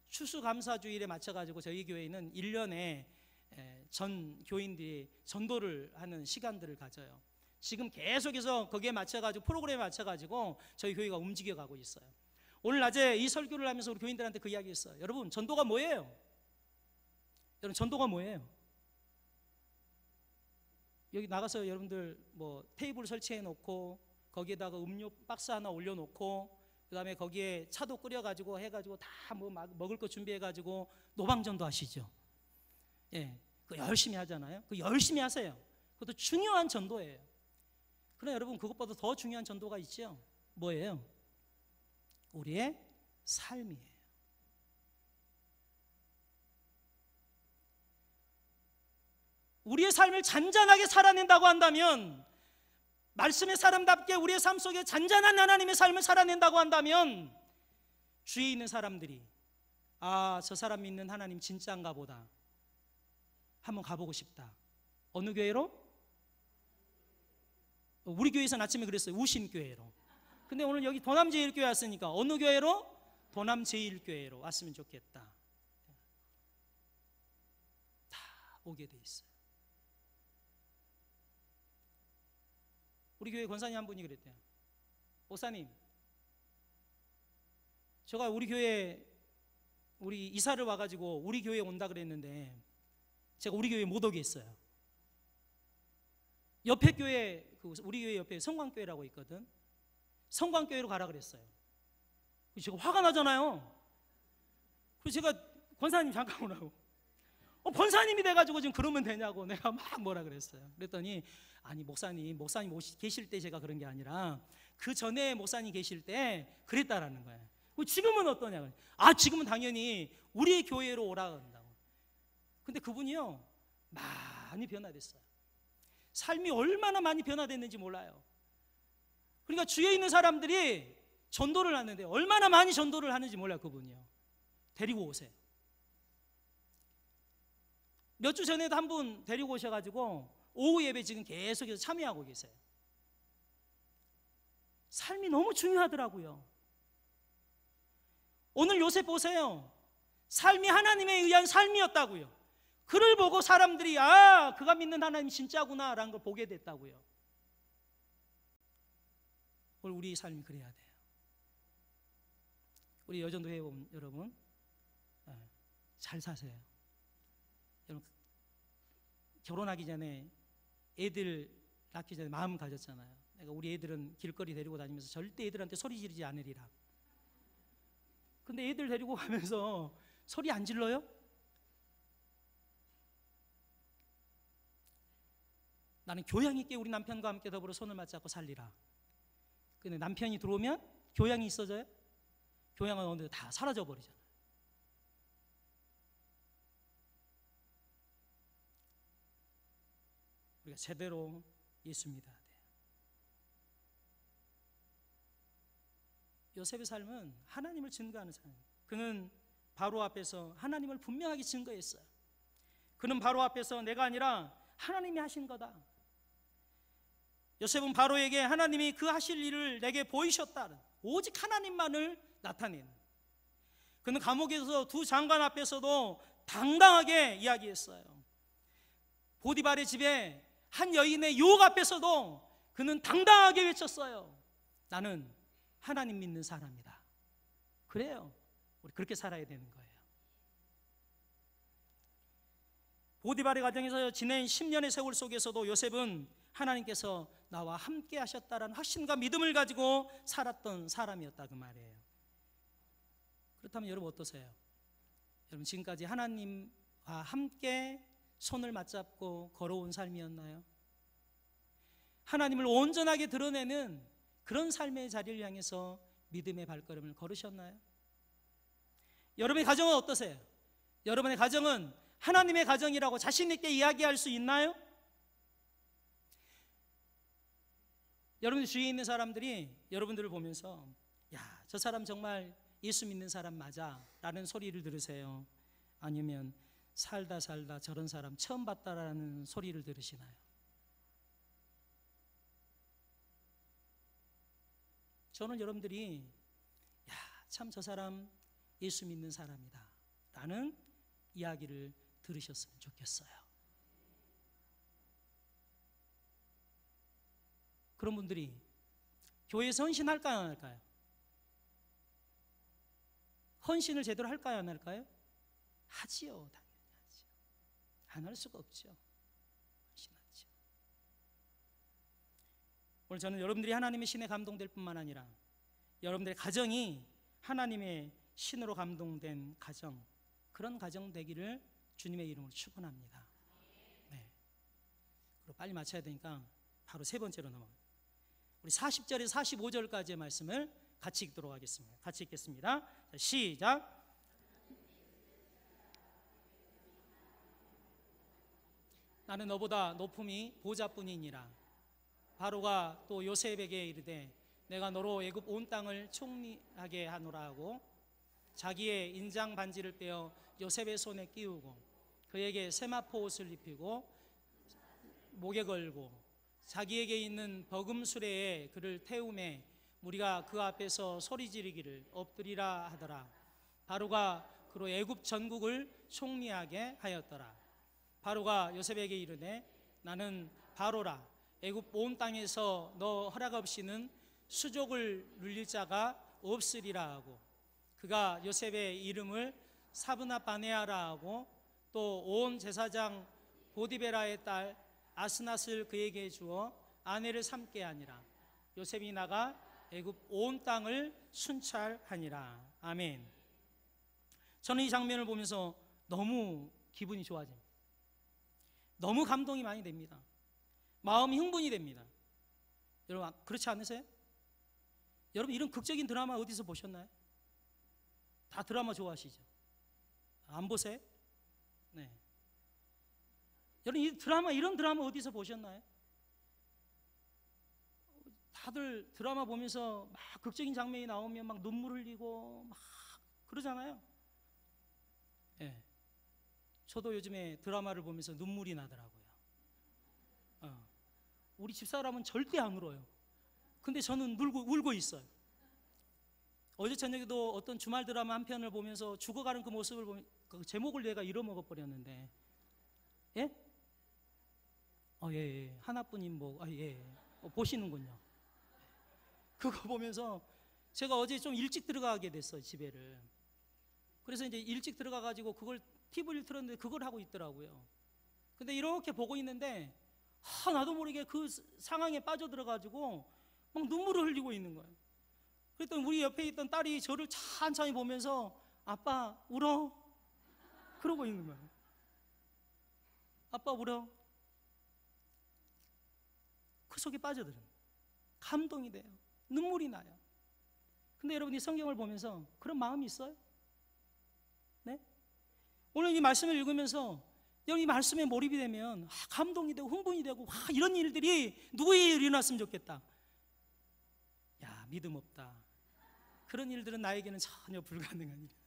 추수감사주일에 맞춰가지고 저희 교회는 1년에 전 교인들이 전도를 하는 시간들을 가져요. 지금 계속해서 거기에 맞춰가지고 프로그램에 맞춰가지고 저희 교회가 움직여가고 있어요. 오늘 낮에 이 설교를 하면서 우리 교인들한테 그 이야기 했어요. 여러분, 전도가 뭐예요? 여러분, 전도가 뭐예요? 여기 나가서 여러분들 뭐 테이블 설치해 놓고 거기에다가 음료 박스 하나 올려놓고 그 다음에 거기에 차도 끓여가지고 해가지고 다 뭐 먹을 거 준비해가지고 노방전도 하시죠. 예, 그 열심히 하잖아요. 그 열심히 하세요. 그것도 중요한 전도예요. 그러나 여러분, 그것보다 더 중요한 전도가 있죠. 뭐예요? 우리의 삶이에요. 우리의 삶을 잔잔하게 살아낸다고 한다면, 말씀의 사람답게 우리의 삶 속에 잔잔한 하나님의 삶을 살아낸다고 한다면 주위에 있는 사람들이 저 사람 믿는 하나님 진짜인가 보다, 한번 가보고 싶다. 어느 교회로? 우리 교회에서는 아침에 그랬어요. 우신교회로. 근데 오늘 여기 도남제일교회 왔으니까 어느 교회로? 도남제일교회로 왔으면 좋겠다. 다 오게 돼 있어요. 우리 교회 권사님 한 분이 그랬대요. 목사님, 제가 우리 교회 우리 이사를 와가지고 우리 교회에 온다 그랬는데 제가 우리 교회에 못 오게 했어요. 옆에 교회, 우리 교회 옆에 성광교회라고 있거든. 성광교회로 가라 그랬어요. 제가 화가 나잖아요. 그래서 제가 권사님 잠깐 오라고. 권사님이 돼가지고 지금 그러면 되냐고 내가 막 뭐라 그랬어요. 그랬더니 아니 목사님 계실 때 제가 그런 게 아니라 그 전에 목사님 계실 때 그랬다라는 거예요. 지금은 어떠냐고. 지금은 당연히 우리 교회로 오라 그런다고. 근데 그분이요 많이 변화됐어요. 삶이 얼마나 많이 변화됐는지 몰라요. 그러니까 주위에 있는 사람들이 전도를 하는데 얼마나 많이 전도를 하는지 몰라요. 그분이요. 데리고 오세요. 몇 주 전에도 한 분 데리고 오셔가지고 오후 예배 지금 계속해서 참여하고 계세요. 삶이 너무 중요하더라고요. 오늘 요셉 보세요. 삶이 하나님에 의한 삶이었다고요. 그를 보고 사람들이 그가 믿는 하나님 진짜구나 라는 걸 보게 됐다고요. 오늘 우리 삶이 그래야 돼요. 우리 여전도회 여러분 잘 사세요. 여러분, 결혼하기 전에 애들 낳기 전에 마음 가졌잖아요. 내가 우리 애들은 길거리 데리고 다니면서 절대 애들한테 소리 지르지 않으리라. 근데 애들 데리고 가면서 소리 안 질러요? 나는 교양 있게 우리 남편과 함께 더불어 손을 맞잡고 살리라. 근데 남편이 들어오면 교양이 있어져요? 교양은 어느 다 사라져 버리잖아요. 우리가 제대로 예수 믿어야 돼요. 요셉의 삶은 하나님을 증거하는 삶이에요. 그는 바로 앞에서 하나님을 분명하게 증거했어요. 그는 바로 앞에서 내가 아니라 하나님이 하신 거다. 요셉은 바로에게 하나님이 그 하실 일을 내게 보이셨다. 오직 하나님만을 나타낸. 그는 감옥에서 두 장관 앞에서도 당당하게 이야기했어요. 보디발의 집에 한 여인의 유혹 앞에서도 그는 당당하게 외쳤어요. 나는 하나님 믿는 사람이다. 그래요. 우리 그렇게 살아야 되는 거예요. 보디발의 가정에서 지낸 10년의 세월 속에서도 요셉은 하나님께서 나와 함께 하셨다라는 확신과 믿음을 가지고 살았던 사람이었다 그 말이에요. 그렇다면 여러분 어떠세요? 여러분 지금까지 하나님과 함께 손을 맞잡고 걸어온 삶이었나요? 하나님을 온전하게 드러내는 그런 삶의 자리를 향해서 믿음의 발걸음을 걸으셨나요? 여러분의 가정은 어떠세요? 여러분의 가정은 하나님의 가정이라고 자신 있게 이야기할 수 있나요? 여러분 주위에 있는 사람들이 여러분들을 보면서 야, 저 사람 정말 예수 믿는 사람 맞아 라는 소리를 들으세요? 아니면 살다 저런 사람 처음 봤다라는 소리를 들으시나요? 저는 여러분들이 야, 참 저 사람 예수 믿는 사람이다 라는 이야기를 들으셨으면 좋겠어요. 그런 분들이 교회에서 헌신할까요 안 할까요? 헌신을 제대로 할까요 안 할까요? 하지요. 당연히 하지요. 안 할 수가 없죠. 헌신하죠. 오늘 저는 여러분들이 하나님의 신에 감동될 뿐만 아니라 여러분들의 가정이 하나님의 신으로 감동된 가정, 그런 가정 되기를 주님의 이름으로 축원합니다. 네. 그리고 빨리 마쳐야 되니까 바로 세 번째로 넘어가요. 우리 40절에서 45절까지의 말씀을 같이 읽도록 하겠습니다. 같이 읽겠습니다. 자, 시작. 나는 너보다 높음이 보좌뿐이니라. 바로가 또 요셉에게 이르되 내가 너로 애굽 온 땅을 총리하게 하노라 하고 자기의 인장 반지를 빼어 요셉의 손에 끼우고 그에게 세마포 옷을 입히고 목에 걸고 자기에게 있는 버금 수레에 그를 태우매 무리가 그 앞에서 소리 지르기를 엎드리라 하더라. 바로가 그로 애굽 전국을 총리하게 하였더라. 바로가 요셉에게 이르되 나는 바로라. 애굽 온 땅에서 너 허락 없이는 수족을 눌릴 자가 없으리라 하고 그가 요셉의 이름을 사브나바네아라 하고 또 온 제사장 보디베라의 딸 아스낫을 그에게 주어 아내를 삼게 하니라. 요셉이 나가 애굽 온 땅을 순찰하니라. 아멘. 저는 이 장면을 보면서 너무 기분이 좋아집니다. 너무 감동이 많이 됩니다. 마음이 흥분이 됩니다. 여러분 그렇지 않으세요? 여러분 이런 극적인 드라마 어디서 보셨나요? 다 드라마 좋아하시죠? 안 보세요? 네. 여러분 이런 드라마 어디서 보셨나요? 다들 드라마 보면서 막 극적인 장면이 나오면 막 눈물 흘리고 막 그러잖아요. 네. 저도 요즘에 드라마를 보면서 눈물이 나더라고요. 우리 집사람은 절대 안 울어요. 근데 저는 울고 있어요. 어제 저녁에도 어떤 주말 드라마 한 편을 보면서 죽어가는 그 모습을 보면 그 제목을 내가 잃어먹어 버렸는데, 예? 예. 하나뿐인 뭐, 예. 보시는군요. 그거 보면서 제가 어제 좀 일찍 들어가게 됐어요, 집에를. 그래서 이제 일찍 들어가가지고 그걸 TV를 틀었는데 그걸 하고 있더라고요. 근데 이렇게 보고 있는데 나도 모르게 그 상황에 빠져들어가지고 막 눈물을 흘리고 있는 거예요. 그랬더니 우리 옆에 있던 딸이 저를 천천히 보면서 아빠 울어? 그러고 있는 거예요. 아빠 울어? 그 속에 빠져들어요. 감동이 돼요. 눈물이 나요. 근데 여러분, 이 성경을 보면서 그런 마음이 있어요? 네? 오늘 이 말씀을 읽으면서 여러분 이 말씀에 몰입이 되면 감동이 되고 흥분이 되고 이런 일들이 누구에게 일어났으면 좋겠다. 야, 믿음 없다. 그런 일들은 나에게는 전혀 불가능한 일이야.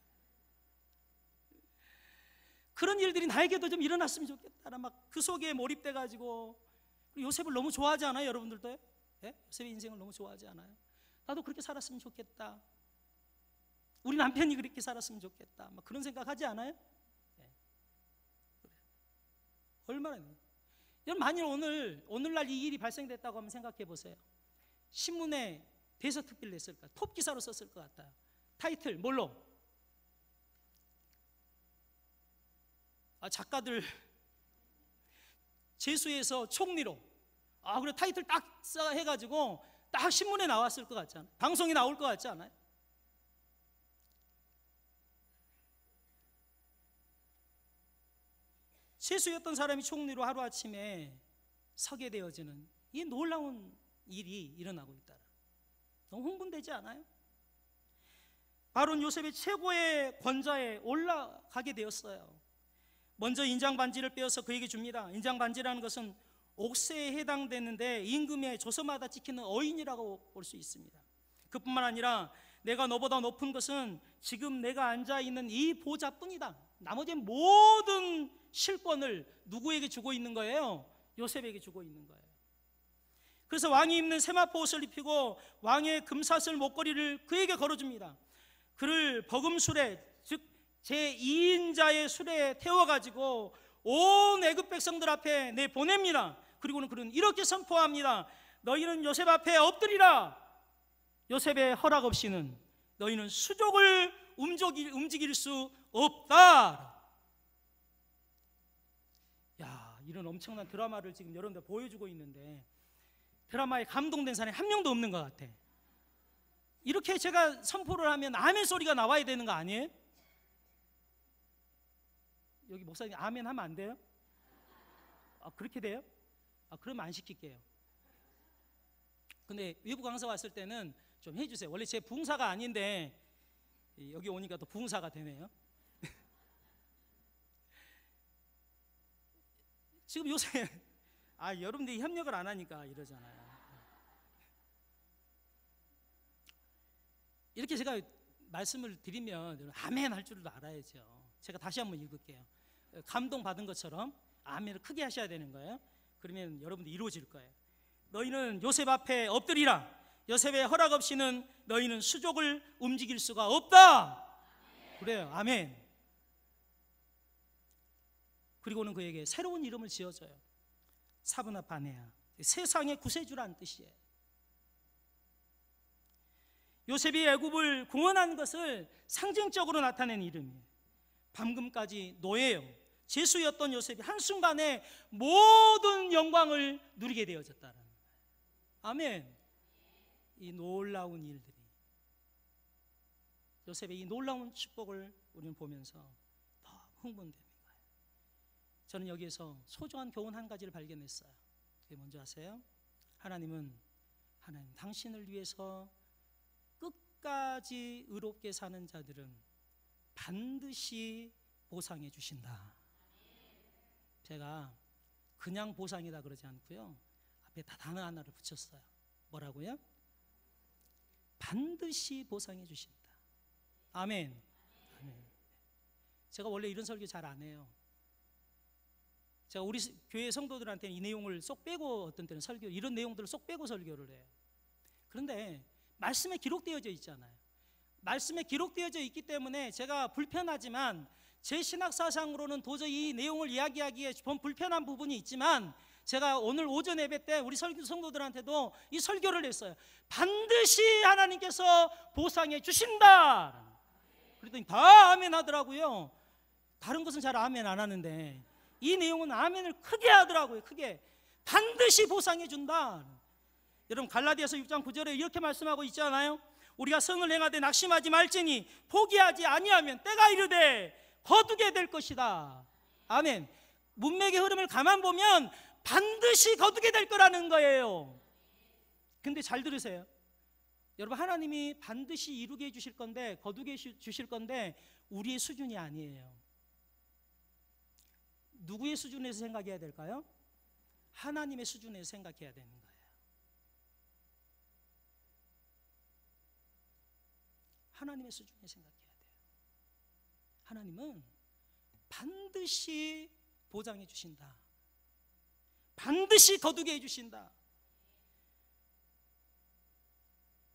그런 일들이 나에게도 좀 일어났으면 좋겠다. 막 그 속에 몰입돼 가지고. 요셉을 너무 좋아하지 않아요, 여러분들도? 네? 요셉의 인생을 너무 좋아하지 않아요? 나도 그렇게 살았으면 좋겠다. 우리 남편이 그렇게 살았으면 좋겠다. 막 그런 생각하지 않아요? 네. 얼마나. 여러분, 만일 오늘날 이 일이 발생됐다고 하면 생각해 보세요. 신문에 대서특필 냈을까? 톱 기사로 썼을 것 같아요. 타이틀 뭘로? 작가들 재수해서 총리로. 그래 타이틀 딱 해가지고 딱 신문에 나왔을 것 같지 않아요? 방송에 나올 것 같지 않아요? 재수였던 사람이 총리로 하루아침에 서게 되어지는 이 놀라운 일이 일어나고 있다. 너무 흥분되지 않아요? 바로 요셉의 최고의 권좌에 올라가게 되었어요. 먼저 인장 반지를 빼어서 그에게 줍니다. 인장 반지라는 것은 옥새에 해당되는데 임금의 조서마다 찍히는 어인이라고 볼 수 있습니다. 그뿐만 아니라 내가 너보다 높은 것은 지금 내가 앉아있는 이 보좌뿐이다. 나머지 모든 실권을 누구에게 주고 있는 거예요? 요셉에게 주고 있는 거예요. 그래서 왕이 입는 세마포 옷을 입히고 왕의 금사슬 목걸이를 그에게 걸어줍니다. 그를 버금술에, 즉 제2인자의 술에 태워가지고 온 애굽 백성들 앞에 내보냅니다. 그리고는 그는 이렇게 선포합니다. 너희는 요셉 앞에 엎드리라. 요셉의 허락 없이는 너희는 수족을 움직일 수 없다. 야, 이런 엄청난 드라마를 지금 여러분들 보여주고 있는데 드라마에 감동된 사람이 한 명도 없는 것 같아. 이렇게 제가 선포를 하면 아멘 소리가 나와야 되는 거 아니에요? 여기 목사님 아멘 하면 안 돼요? 그렇게 돼요? 그러면 안 시킬게요. 근데 외부 강사 왔을 때는 좀 해주세요. 원래 제 부흥사가 아닌데 여기 오니까 또 부흥사가 되네요. 지금 요새 여러분들이 협력을 안 하니까 이러잖아요. 이렇게 제가 말씀을 드리면 아멘 할 줄도 알아야죠. 제가 다시 한번 읽을게요. 감동받은 것처럼 아멘을 크게 하셔야 되는 거예요. 그러면 여러분들 이루어질 거예요. 너희는 요셉 앞에 엎드리라. 요셉의 허락 없이는 너희는 수족을 움직일 수가 없다. 그래요. 아멘. 그리고는 그에게 새로운 이름을 지어줘요. 사브나 바네아, 세상의 구세주라는 뜻이에요. 요셉이 애굽을 구원한 것을 상징적으로 나타낸 이름이에요. 방금까지 노예요. 죄수였던 요셉이 한순간에 모든 영광을 누리게 되어졌다는 거예요. 아멘. 이 놀라운 일들이, 요셉의 이 놀라운 축복을 우리는 보면서 더 흥분되는 거예요. 저는 여기에서 소중한 교훈 한 가지를 발견했어요. 그게 뭔지 아세요? 하나님 당신을 위해서 끝까지 의롭게 사는 자들은 반드시 보상해 주신다. 제가 그냥 보상이다 그러지 않고요, 앞에 다 단어 하나를 붙였어요. 뭐라고요? 반드시 보상해 주신다. 아멘. 아멘. 제가 원래 이런 설교 잘 안 해요. 제가 우리 교회 성도들한테 이 내용을 쏙 빼고, 어떤 때는 설교 이런 내용들을 쏙 빼고 설교를 해요. 그런데 말씀에 기록되어져 있잖아요. 말씀에 기록되어져 있기 때문에 제가 불편하지만, 제 신학 사상으로는 도저히 이 내용을 이야기하기에 좀 불편한 부분이 있지만, 제가 오늘 오전 예배 때 우리 성도들한테도 이 설교를 했어요. 반드시 하나님께서 보상해 주신다. 그랬더니 다 아멘 하더라고요. 다른 것은 잘 아멘 안 하는데 이 내용은 아멘을 크게 하더라고요. 크게. 반드시 보상해 준다. 여러분 갈라디아서 6장 9절에 이렇게 말씀하고 있잖아요. 우리가 성을 행하되 낙심하지 말지니 포기하지 아니하면 때가 이르되 거두게 될 것이다. 아멘. 문맥의 흐름을 가만 보면 반드시 거두게 될 거라는 거예요. 근데 잘 들으세요. 여러분 하나님이 반드시 이루게 해주실 건데, 거두게 주실 건데 우리의 수준이 아니에요. 누구의 수준에서 생각해야 될까요? 하나님의 수준에서 생각해야 되는 거예요. 하나님의 수준에 생각해야 돼요. 하나님은 반드시 보장해 주신다. 반드시 거두게 해 주신다.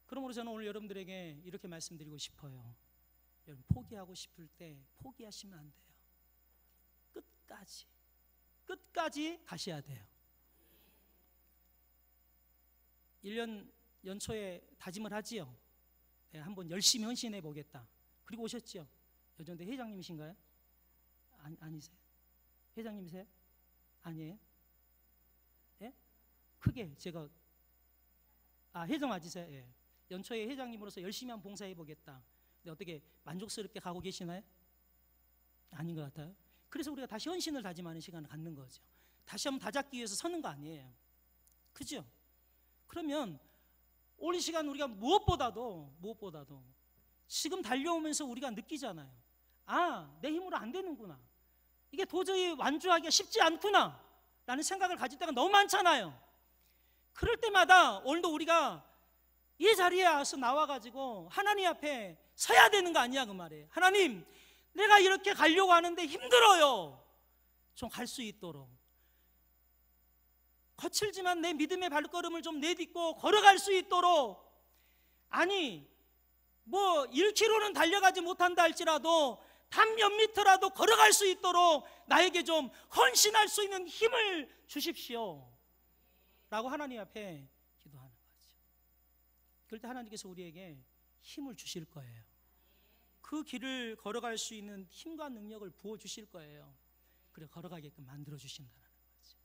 그러므로 저는 오늘 여러분들에게 이렇게 말씀드리고 싶어요. 여러분 포기하고 싶을 때 포기하시면 안 돼요. 끝까지 가셔야 돼요. 1년 연초에 다짐을 하지요. 네, 한번 열심히 헌신해 보겠다. 그리고 오셨죠. 여전대 회장님이신가요? 아니세요? 회장님이세요? 아니에요? 예? 크게 제가 회장 맞으세요? 예. 연초에 회장님으로서 열심히 한번 봉사해 보겠다. 근데 어떻게 만족스럽게 가고 계시나요? 아닌 것 같아요. 그래서 우리가 다시 헌신을 다짐하는 시간을 갖는 거죠. 다시 한번 다잡기 위해서 서는 거 아니에요. 그죠? 그러면 오늘 시간 우리가 무엇보다도 지금 달려오면서 우리가 느끼잖아요. 내 힘으로 안 되는구나. 이게 도저히 완주하기가 쉽지 않구나 라는 생각을 가질 때가 너무 많잖아요. 그럴 때마다 오늘도 우리가 이 자리에 와서 나와가지고 하나님 앞에 서야 되는 거 아니야 그 말이에요. 하나님, 내가 이렇게 가려고 하는데 힘들어요. 좀 갈 수 있도록, 거칠지만 내 믿음의 발걸음을 좀 내딛고 걸어갈 수 있도록, 아니 뭐 1km는 달려가지 못한다 할지라도 단 몇 미터라도 걸어갈 수 있도록 나에게 좀 헌신할 수 있는 힘을 주십시오 라고 하나님 앞에 기도하는 거죠. 그럴 때 하나님께서 우리에게 힘을 주실 거예요. 그 길을 걸어갈 수 있는 힘과 능력을 부어주실 거예요. 그래 걸어가게끔 만들어 주신다는 거죠.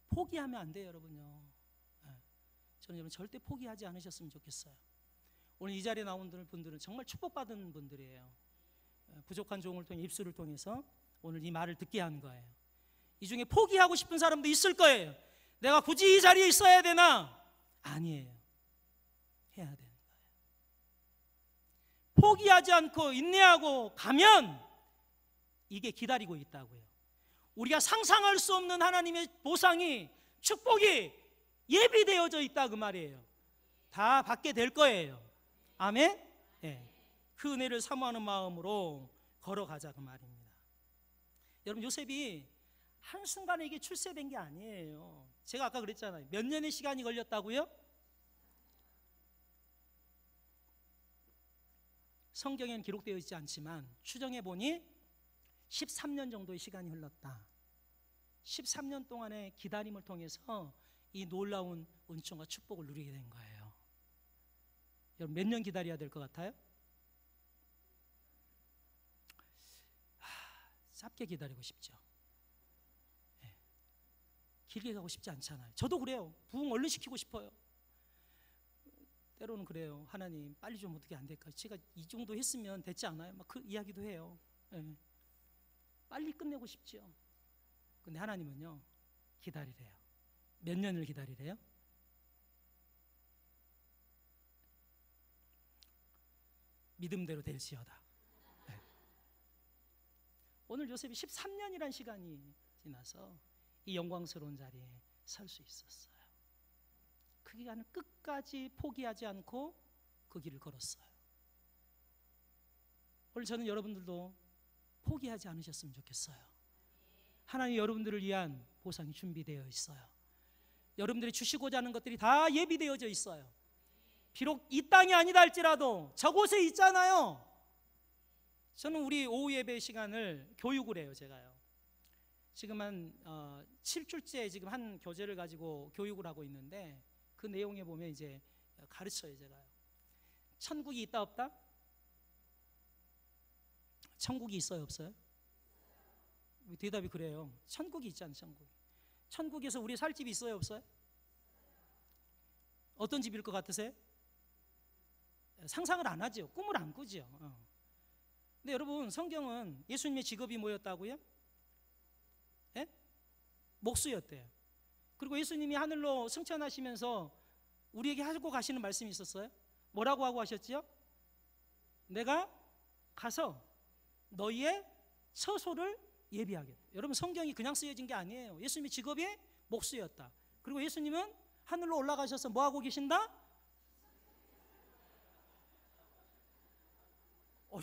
포기하면 안 돼요 여러분요. 저는 여러분 절대 포기하지 않으셨으면 좋겠어요. 오늘 이 자리에 나온 분들은 정말 축복받은 분들이에요. 부족한 종을 통해 입술을 통해서 오늘 이 말을 듣게 한 거예요. 이 중에 포기하고 싶은 사람도 있을 거예요. 내가 굳이 이 자리에 있어야 되나? 아니에요. 해야 되는 거예요. 포기하지 않고 인내하고 가면 이게 기다리고 있다고요. 우리가 상상할 수 없는 하나님의 보상이, 축복이 예비되어져 있다 그 말이에요. 다 받게 될 거예요. 아멘? 네. 그 은혜를 사모하는 마음으로 걸어가자 그 말입니다. 여러분 요셉이 한순간에 이게 출세된 게 아니에요. 제가 아까 그랬잖아요. 몇 년의 시간이 걸렸다고요? 성경에는 기록되어 있지 않지만 추정해 보니 13년 정도의 시간이 흘렀다. 13년 동안의 기다림을 통해서 이 놀라운 은총과 축복을 누리게 된 거예요. 여러분 몇 년 기다려야 될 것 같아요? 짧게 기다리고 싶죠. 네. 길게 가고 싶지 않잖아요. 저도 그래요. 부흥 얼른 시키고 싶어요. 때로는 그래요. 하나님 빨리 좀 어떻게 안 될까? 제가 이 정도 했으면 됐지 않아요? 막 그 이야기도 해요. 네. 빨리 끝내고 싶죠. 근데 하나님은요 기다리래요. 몇 년을 기다리래요? 믿음대로 될지어다. 네. 오늘 요셉이 13년이란 시간이 지나서 이 영광스러운 자리에 설 수 있었어요. 그 기간을 끝까지 포기하지 않고 그 길을 걸었어요. 오늘 저는 여러분들도 포기하지 않으셨으면 좋겠어요. 하나님 여러분들을 위한 보상이 준비되어 있어요. 여러분들이 주시고자 하는 것들이 다 예비되어져 있어요. 비록 이 땅이 아니다 할지라도 저곳에 있잖아요. 저는 우리 오후 예배 시간을 교육을 해요. 제가요. 지금 한 7주째 지금 한 교재를 가지고 교육을 하고 있는데 그 내용에 보면 이제 가르쳐요. 제가요. 천국이 있다 없다? 천국이 있어요 없어요? 대답이 그래요. 천국이 있잖아요. 천국에서 우리 살 집이 있어요, 없어요? 어떤 집일 것 같으세요? 상상을 안 하죠. 꿈을 안 꾸죠. 근데 여러분, 성경은 예수님의 직업이 뭐였다고요? 예? 목수였대요. 그리고 예수님이 하늘로 승천하시면서 우리에게 하고 가시는 말씀이 있었어요. 뭐라고 하고 하셨죠? 내가 가서 너희의 처소를 예비하겠다. 여러분, 성경이 그냥 쓰여진 게 아니에요. 예수님의 직업이 목수였다. 그리고 예수님은 하늘로 올라가셔서 뭐 하고 계신다?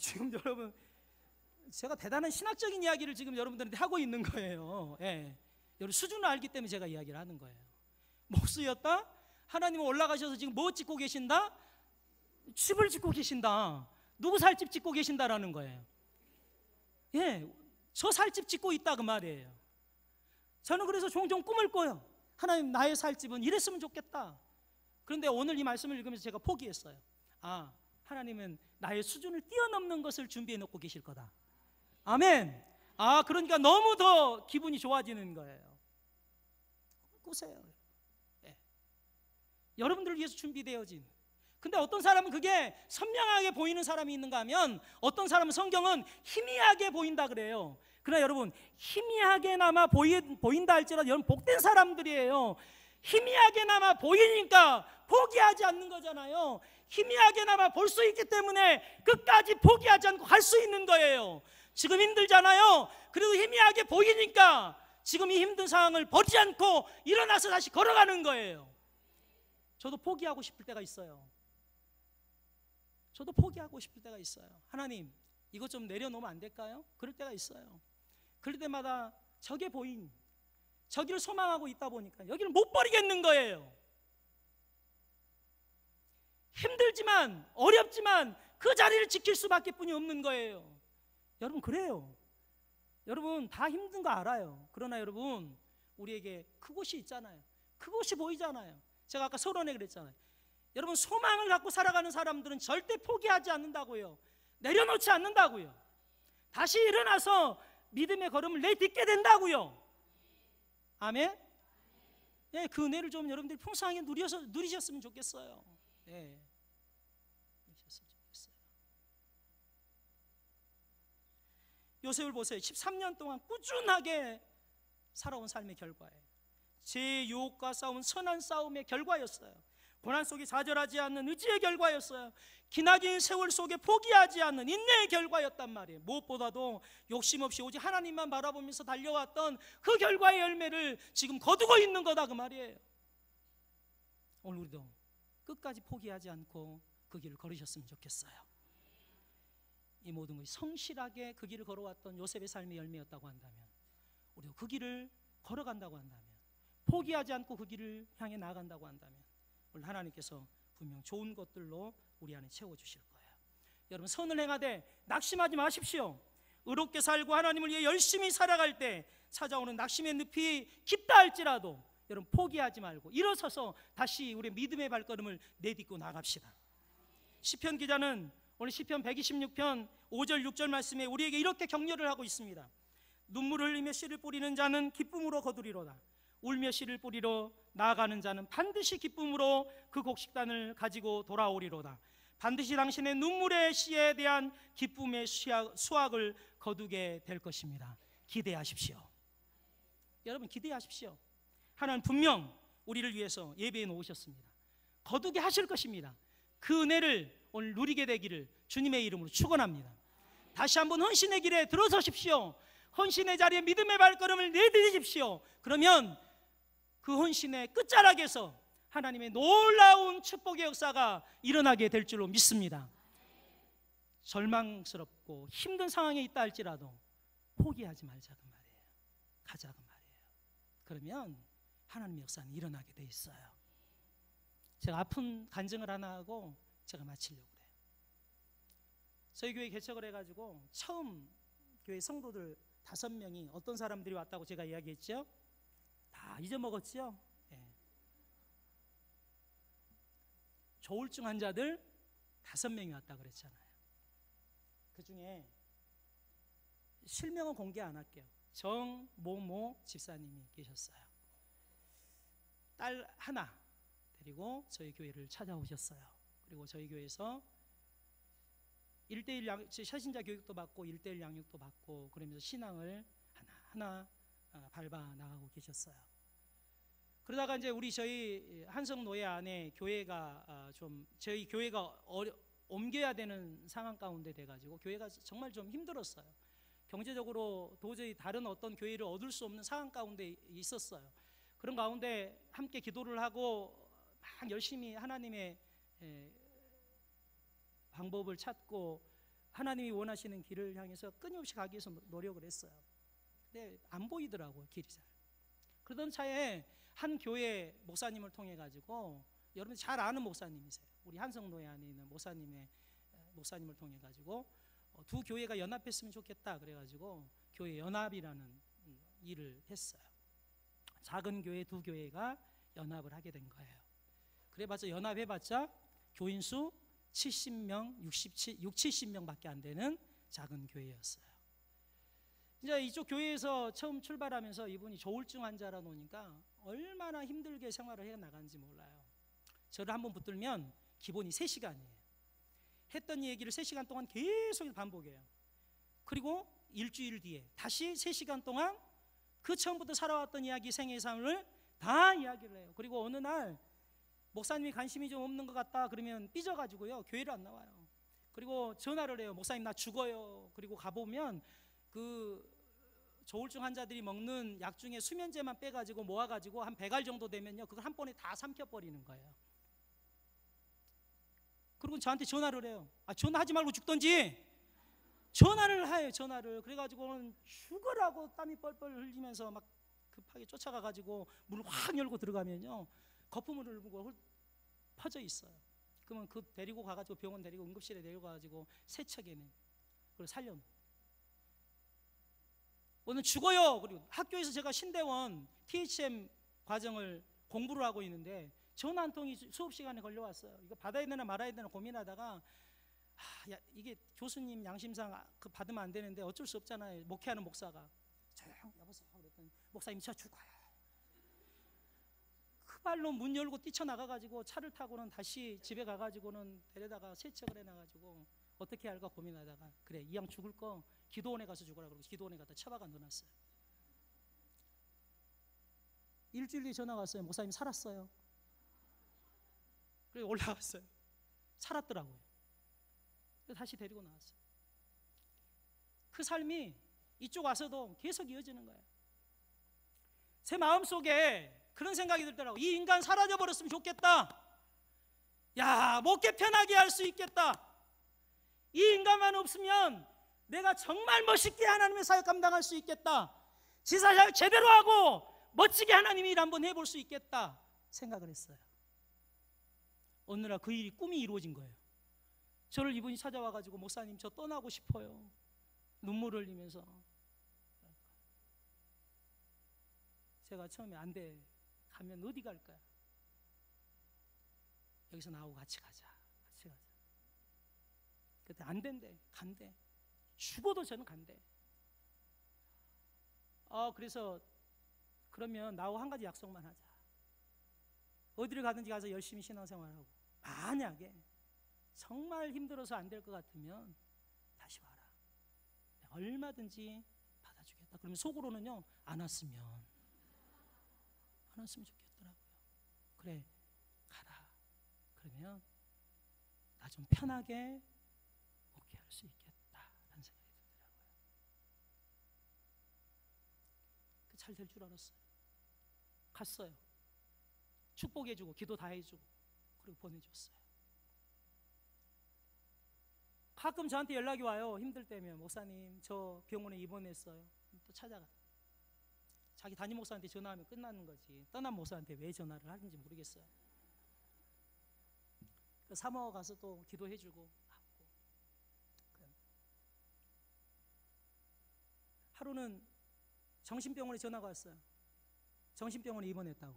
지금 여러분, 제가 대단한 신학적인 이야기를 지금 여러분들한테 하고 있는 거예요. 예. 여러분, 수준을 알기 때문에 제가 이야기를 하는 거예요. 목수였다? 하나님은 올라가셔서 지금 뭐 짓고 계신다? 집을 짓고 계신다. 누구 살 집 짓고 계신다라는 거예요. 예, 저 살 집 짓고 있다 그 말이에요. 저는 그래서 종종 꿈을 꿔요. 하나님, 나의 살 집은 이랬으면 좋겠다. 그런데 오늘 이 말씀을 읽으면서 제가 포기했어요. 하나님은 나의 수준을 뛰어넘는 것을 준비해 놓고 계실 거다. 아멘. 그러니까 너무 더 기분이 좋아지는 거예요. 꾸세요. 네. 여러분들을 위해서 준비되어진. 근데 어떤 사람은 그게 선명하게 보이는 사람이 있는가 하면, 어떤 사람은 성경은 희미하게 보인다 그래요. 그러나 여러분, 희미하게나마 보인다 할지라도 여러분, 복된 사람들이에요. 희미하게나마 보이니까 포기하지 않는 거잖아요. 희미하게나마 볼 수 있기 때문에 끝까지 포기하지 않고 갈 수 있는 거예요. 지금 힘들잖아요. 그래도 희미하게 보이니까 지금 이 힘든 상황을 버리지 않고 일어나서 다시 걸어가는 거예요. 저도 포기하고 싶을 때가 있어요. 저도 포기하고 싶을 때가 있어요. 하나님, 이것 좀 내려놓으면 안 될까요? 그럴 때가 있어요. 그럴 때마다 저게 보인, 저기를 소망하고 있다 보니까 여기를 못 버리겠는 거예요. 힘들지만, 어렵지만 그 자리를 지킬 수밖에 뿐이 없는 거예요. 여러분, 그래요. 여러분, 다 힘든 거 알아요. 그러나 여러분, 우리에게 그곳이 있잖아요. 그곳이 보이잖아요. 제가 아까 서론에 그랬잖아요. 여러분, 소망을 갖고 살아가는 사람들은 절대 포기하지 않는다고요. 내려놓지 않는다고요. 다시 일어나서 믿음의 걸음을 내딛게 된다고요. 아멘? 네, 그 은혜를 좀 여러분들이 풍성하게 누리셨으면 좋겠어요. 네, 누리셨으면 좋겠어요. 요셉을 보세요. 13년 동안 꾸준하게 살아온 삶의 결과예요. 제 유혹과 싸운 선한 싸움의 결과였어요. 고난 속에 좌절하지 않는 의지의 결과였어요. 기나긴 세월 속에 포기하지 않는 인내의 결과였단 말이에요. 무엇보다도 욕심 없이 오직 하나님만 바라보면서 달려왔던 그 결과의 열매를 지금 거두고 있는 거다 그 말이에요. 오늘 우리도 끝까지 포기하지 않고 그 길을 걸으셨으면 좋겠어요. 이 모든 것이 성실하게 그 길을 걸어왔던 요셉의 삶의 열매였다고 한다면, 우리도 그 길을 걸어간다고 한다면, 포기하지 않고 그 길을 향해 나아간다고 한다면, 오늘 하나님께서 분명 좋은 것들로 우리 안에 채워주실 거예요. 여러분, 선을 행하되 낙심하지 마십시오. 의롭게 살고 하나님을 위해 열심히 살아갈 때 찾아오는 낙심의 늪이 깊다 할지라도 여러분, 포기하지 말고 일어서서 다시 우리의 믿음의 발걸음을 내딛고 나갑시다. 시편 기자는 오늘 시편 126편 5절 6절 말씀에 우리에게 이렇게 격려를 하고 있습니다. 눈물을 흘리며 씨를 뿌리는 자는 기쁨으로 거두리로다. 울며 씨를 뿌리러 나아가는 자는 반드시 기쁨으로 그 곡식단을 가지고 돌아오리로다. 반드시 당신의 눈물의 씨에 대한 기쁨의 수확을 거두게 될 것입니다. 기대하십시오. 여러분, 기대하십시오. 하나님 분명 우리를 위해서 예배해 놓으셨습니다. 거두게 하실 것입니다. 그 은혜를 오늘 누리게 되기를 주님의 이름으로 축원합니다. 다시 한번 헌신의 길에 들어서십시오. 헌신의 자리에 믿음의 발걸음을 내딛으십시오. 그러면 그 헌신의 끝자락에서 하나님의 놀라운 축복의 역사가 일어나게 될 줄로 믿습니다. 절망스럽고 힘든 상황에 있다 할지라도 포기하지 말자 그 말이에요. 가자 그 말이에요. 그러면 하나님의 역사는 일어나게 돼 있어요. 제가 아픈 간증을 하나 하고 제가 마치려고 그래요. 저희 교회 개척을 해가지고 처음 교회 성도들 5명이 어떤 사람들이 왔다고 제가 이야기했죠? 다 잊어먹었죠? 네. 조울증 환자들 5명이 왔다 그랬잖아요. 그 중에 실명은 공개 안 할게요. 정모모 집사님이 계셨어요. 딸 하나 데리고 저희 교회를 찾아오셨어요. 그리고 저희 교회에서 1:1 새신자 교육도 받고 1:1 양육도 받고 그러면서 신앙을 하나하나 밟아 나가고 계셨어요. 그러다가 이제 저희 한성노예 안에 교회가 저희 교회가 옮겨야 되는 상황 가운데 돼가지고 교회가 정말 좀 힘들었어요. 경제적으로 도저히 다른 어떤 교회를 얻을 수 없는 상황 가운데 있었어요. 그런 가운데 함께 기도를 하고 막 열심히 하나님의 방법을 찾고 하나님이 원하시는 길을 향해서 끊임없이 가기 위해서 노력을 했어요. 근데 안 보이더라고요, 길이 잘. 그러던 차에 한 교회 목사님을 통해 가지고, 여러분 잘 아는 목사님이세요. 우리 한성노예 안에 있는 목사님을 통해 가지고 두 교회가 연합했으면 좋겠다 그래가지고 교회 연합이라는 일을 했어요. 작은 교회 두 교회가 연합을 하게 된 거예요. 그래봤자 연합해봤자 교인 수 70명, 70명밖에 안 되는 작은 교회였어요. 이제 이쪽 교회에서 처음 출발하면서 이분이 조울증 환자라 놓으니까 얼마나 힘들게 생활을 해 나간지 몰라요. 저를 한번 붙들면 기본이 3시간이에요. 했던 얘기를 3시간 동안 계속 반복해요. 그리고 일주일 뒤에 다시 3시간 동안 그 처음부터 살아왔던 이야기, 생애의 삶을 다 이야기를 해요. 그리고 어느 날 목사님이 관심이 좀 없는 것 같다 그러면 삐져가지고요 교회를 안 나와요. 그리고 전화를 해요. 목사님 나 죽어요. 그리고 가보면 그 조울증 환자들이 먹는 약 중에 수면제만 빼가지고 모아가지고 한 100알 정도 되면요 그걸 한 번에 다 삼켜버리는 거예요. 그리고 저한테 전화를 해요. 전화하지 말고 죽던지. 전화를 해요. 전화를. 그래가지고는 죽으라고 땀이 뻘뻘 흘리면서 막 급하게 쫓아가가지고 문을 확 열고 들어가면요 거품을 흘리고 퍼져 있어요. 그러면 데리고 가가지고 병원 데리고 응급실에 데려가가지고 세척해내. 그리고 살려놓고. 오늘 죽어요. 그리고 학교에서 제가 신대원 THM 과정을 공부를 하고 있는데 전화 한 통이 수업 시간에 걸려왔어요. 이거 받아야 되나 말아야 되나 고민하다가 이게 교수님 양심상 받으면 안 되는데 어쩔 수 없잖아요. 목회하는 목사가. 조용 여보세요 그랬더니 목사님 저 죽어요. 그 발로 문 열고 뛰쳐나가가지고 차를 타고는 다시 집에 가가지고는 데려다가 세척을 해놔가지고 어떻게 할까 고민하다가 그래 이왕 죽을 거 기도원에 가서 죽으라 그러고 기도원에 가다 처박아 넣어놨어요. 일주일 뒤에 전화가 왔어요. 목사님 살았어요. 그래서 올라갔어요. 살았더라고요. 그래서 다시 데리고 나왔어요. 그 삶이 이쪽 와서도 계속 이어지는 거예요. 제 마음속에 그런 생각이 들더라고요. 이 인간 사라져버렸으면 좋겠다. 야, 목회 편하게 할 수 있겠다. 이 인간만 없으면 내가 정말 멋있게 하나님의 사역 감당할 수 있겠다. 지사사역 제대로 하고 멋지게 하나님의 일 한번 해볼 수 있겠다 생각을 했어요. 어느 날 그 일이 꿈이 이루어진 거예요. 저를 이분이 찾아와가지고 목사님 저 떠나고 싶어요. 눈물을 흘리면서. 제가 처음에 안 돼. 가면 어디 갈 거야? 여기서 나하고 같이 가자. 같이 가자. 그때 안 된대. 간대. 죽어도 저는 간대. 그래서 그러면 나하고 한 가지 약속만 하자. 어디를 가든지 가서 열심히 신앙생활하고 만약에 정말 힘들어서 안 될 것 같으면 다시 와라. 얼마든지 받아주겠다. 그러면 속으로는요 안 왔으면 좋겠더라고요. 그래 가라. 그러면 나 좀 편하게 목회할 수 있겠다라는 생각이 들더라고요. 잘 될 줄 알았어요. 갔어요. 축복해주고 기도 다 해주고 그리고 보내줬어요. 가끔 저한테 연락이 와요. 힘들 때면 목사님 저 병원에 입원했어요. 또 찾아가. 자기 담임 목사한테 전화하면 끝나는 거지. 떠난 목사한테 왜 전화를 하는지 모르겠어요. 사모가 가서 또 기도해주고 하고. 하루는 정신병원에 전화가 왔어요. 정신병원에 입원했다고.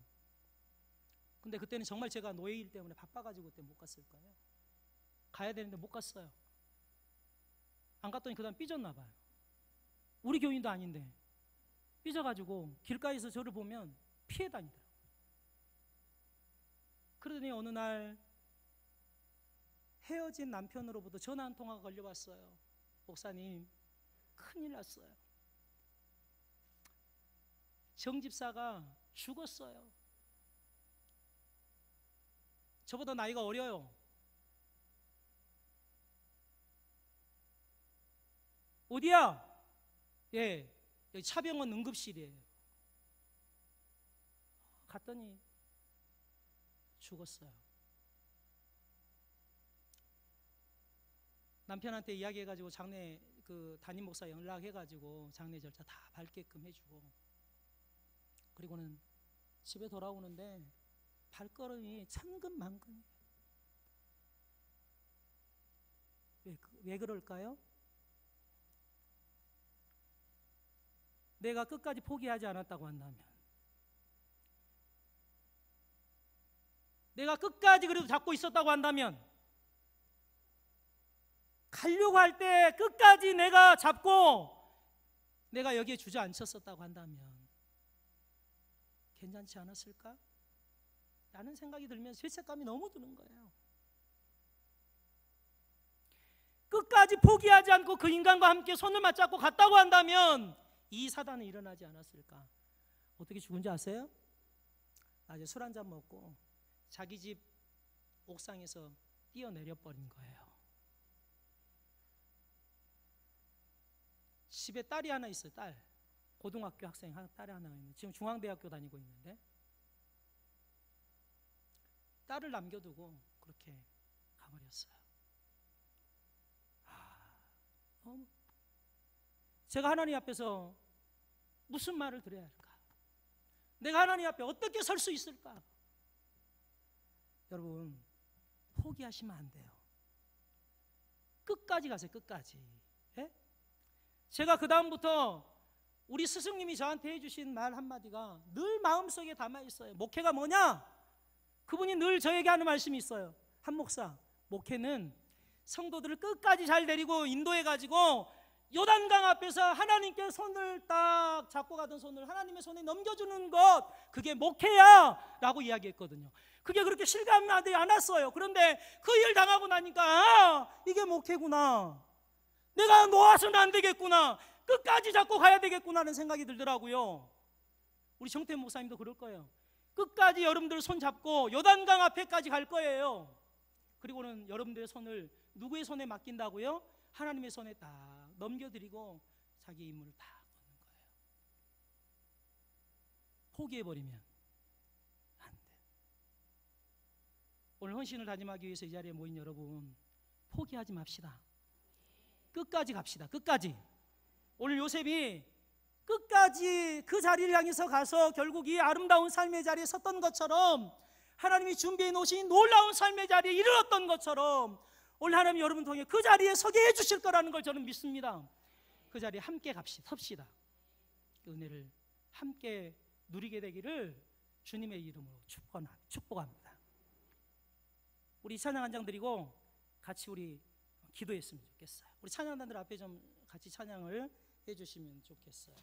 근데 그때는 정말 제가 노예일 때문에 바빠가지고 그때 못 갔을 거예요. 가야 되는데 못 갔어요. 안 갔더니 그 다음 삐졌나 봐요. 우리 교인도 아닌데 삐져가지고 길가에서 저를 보면 피해 다니더라고요. 그러더니 어느 날 헤어진 남편으로부터 전화 한 통화가 걸려왔어요. 목사님, 큰일 났어요. 정 집사가 죽었어요. 저보다 나이가 어려요. 어디야? 예, 여기 차병원 응급실이에요. 갔더니 죽었어요. 남편한테 이야기해가지고 장례 그 담임 목사 연락해가지고 장례 절차 다 밟게끔 해주고, 그리고는 집에 돌아오는데 발걸음이 천근만근이에요. 왜 그럴까요? 내가 끝까지 포기하지 않았다고 한다면, 내가 끝까지 그래도 잡고 있었다고 한다면, 가려고 할 때 끝까지 내가 잡고 내가 여기에 주저앉혔었다고 한다면 괜찮지 않았을까? 라는 생각이 들면서 죄책감이 너무 드는 거예요. 끝까지 포기하지 않고 그 인간과 함께 손을 맞잡고 갔다고 한다면 이 사단은 일어나지 않았을까? 어떻게 죽은지 아세요? 낮에 술 한잔 먹고 자기 집 옥상에서 뛰어내려 버린 거예요. 집에 딸이 하나 있어요. 딸. 고등학교 학생 딸이 하나 있는데 지금 중앙대학교 다니고 있는데, 딸을 남겨두고 그렇게 가버렸어요. 제가 하나님 앞에서 무슨 말을 드려야 할까? 내가 하나님 앞에 어떻게 설 수 있을까? 여러분, 포기하시면 안 돼요. 끝까지 가세요. 끝까지. 예? 제가 그 다음부터 우리 스승님이 저한테 해주신 말 한마디가 늘 마음속에 담아있어요. 목회가 뭐냐? 그분이 늘 저에게 하는 말씀이 있어요. 한 목사, 목회는 성도들을 끝까지 잘 데리고 인도해가지고 요단강 앞에서 하나님께 손을 딱 잡고 가던 손을 하나님의 손에 넘겨주는 것, 그게 목회야 라고 이야기했거든요. 그게 그렇게 실감나지 않았어요. 그런데 그 일 당하고 나니까 이게 목회구나, 내가 놓아서는 안 되겠구나, 끝까지 잡고 가야 되겠구나 하는 생각이 들더라고요. 우리 정태 목사님도 그럴 거예요. 끝까지 여러분들 손 잡고 요단강 앞에까지 갈 거예요. 그리고는 여러분들의 손을 누구의 손에 맡긴다고요? 하나님의 손에 딱 넘겨드리고 자기 임무를 다 거는 거예요. 포기해버리면 안 돼. 오늘 헌신을 다짐하기 위해서 이 자리에 모인 여러분, 포기하지 맙시다. 끝까지 갑시다. 끝까지. 오늘 요셉이 끝까지 그 자리를 향해서 가서 결국 이 아름다운 삶의 자리에 섰던 것처럼, 하나님이 준비해 놓으신 놀라운 삶의 자리에 이르렀던 것처럼 오늘 하나님 여러분 통해 그 자리에 서게 해주실 거라는 걸 저는 믿습니다. 그 자리에 함께 갑시다. 섭시다. 그 은혜를 함께 누리게 되기를 주님의 이름으로 축복합니다. 우리 찬양 한 장 드리고 같이 우리 기도했으면 좋겠어요. 우리 찬양단들 앞에 좀 같이 찬양을 해주시면 좋겠어요.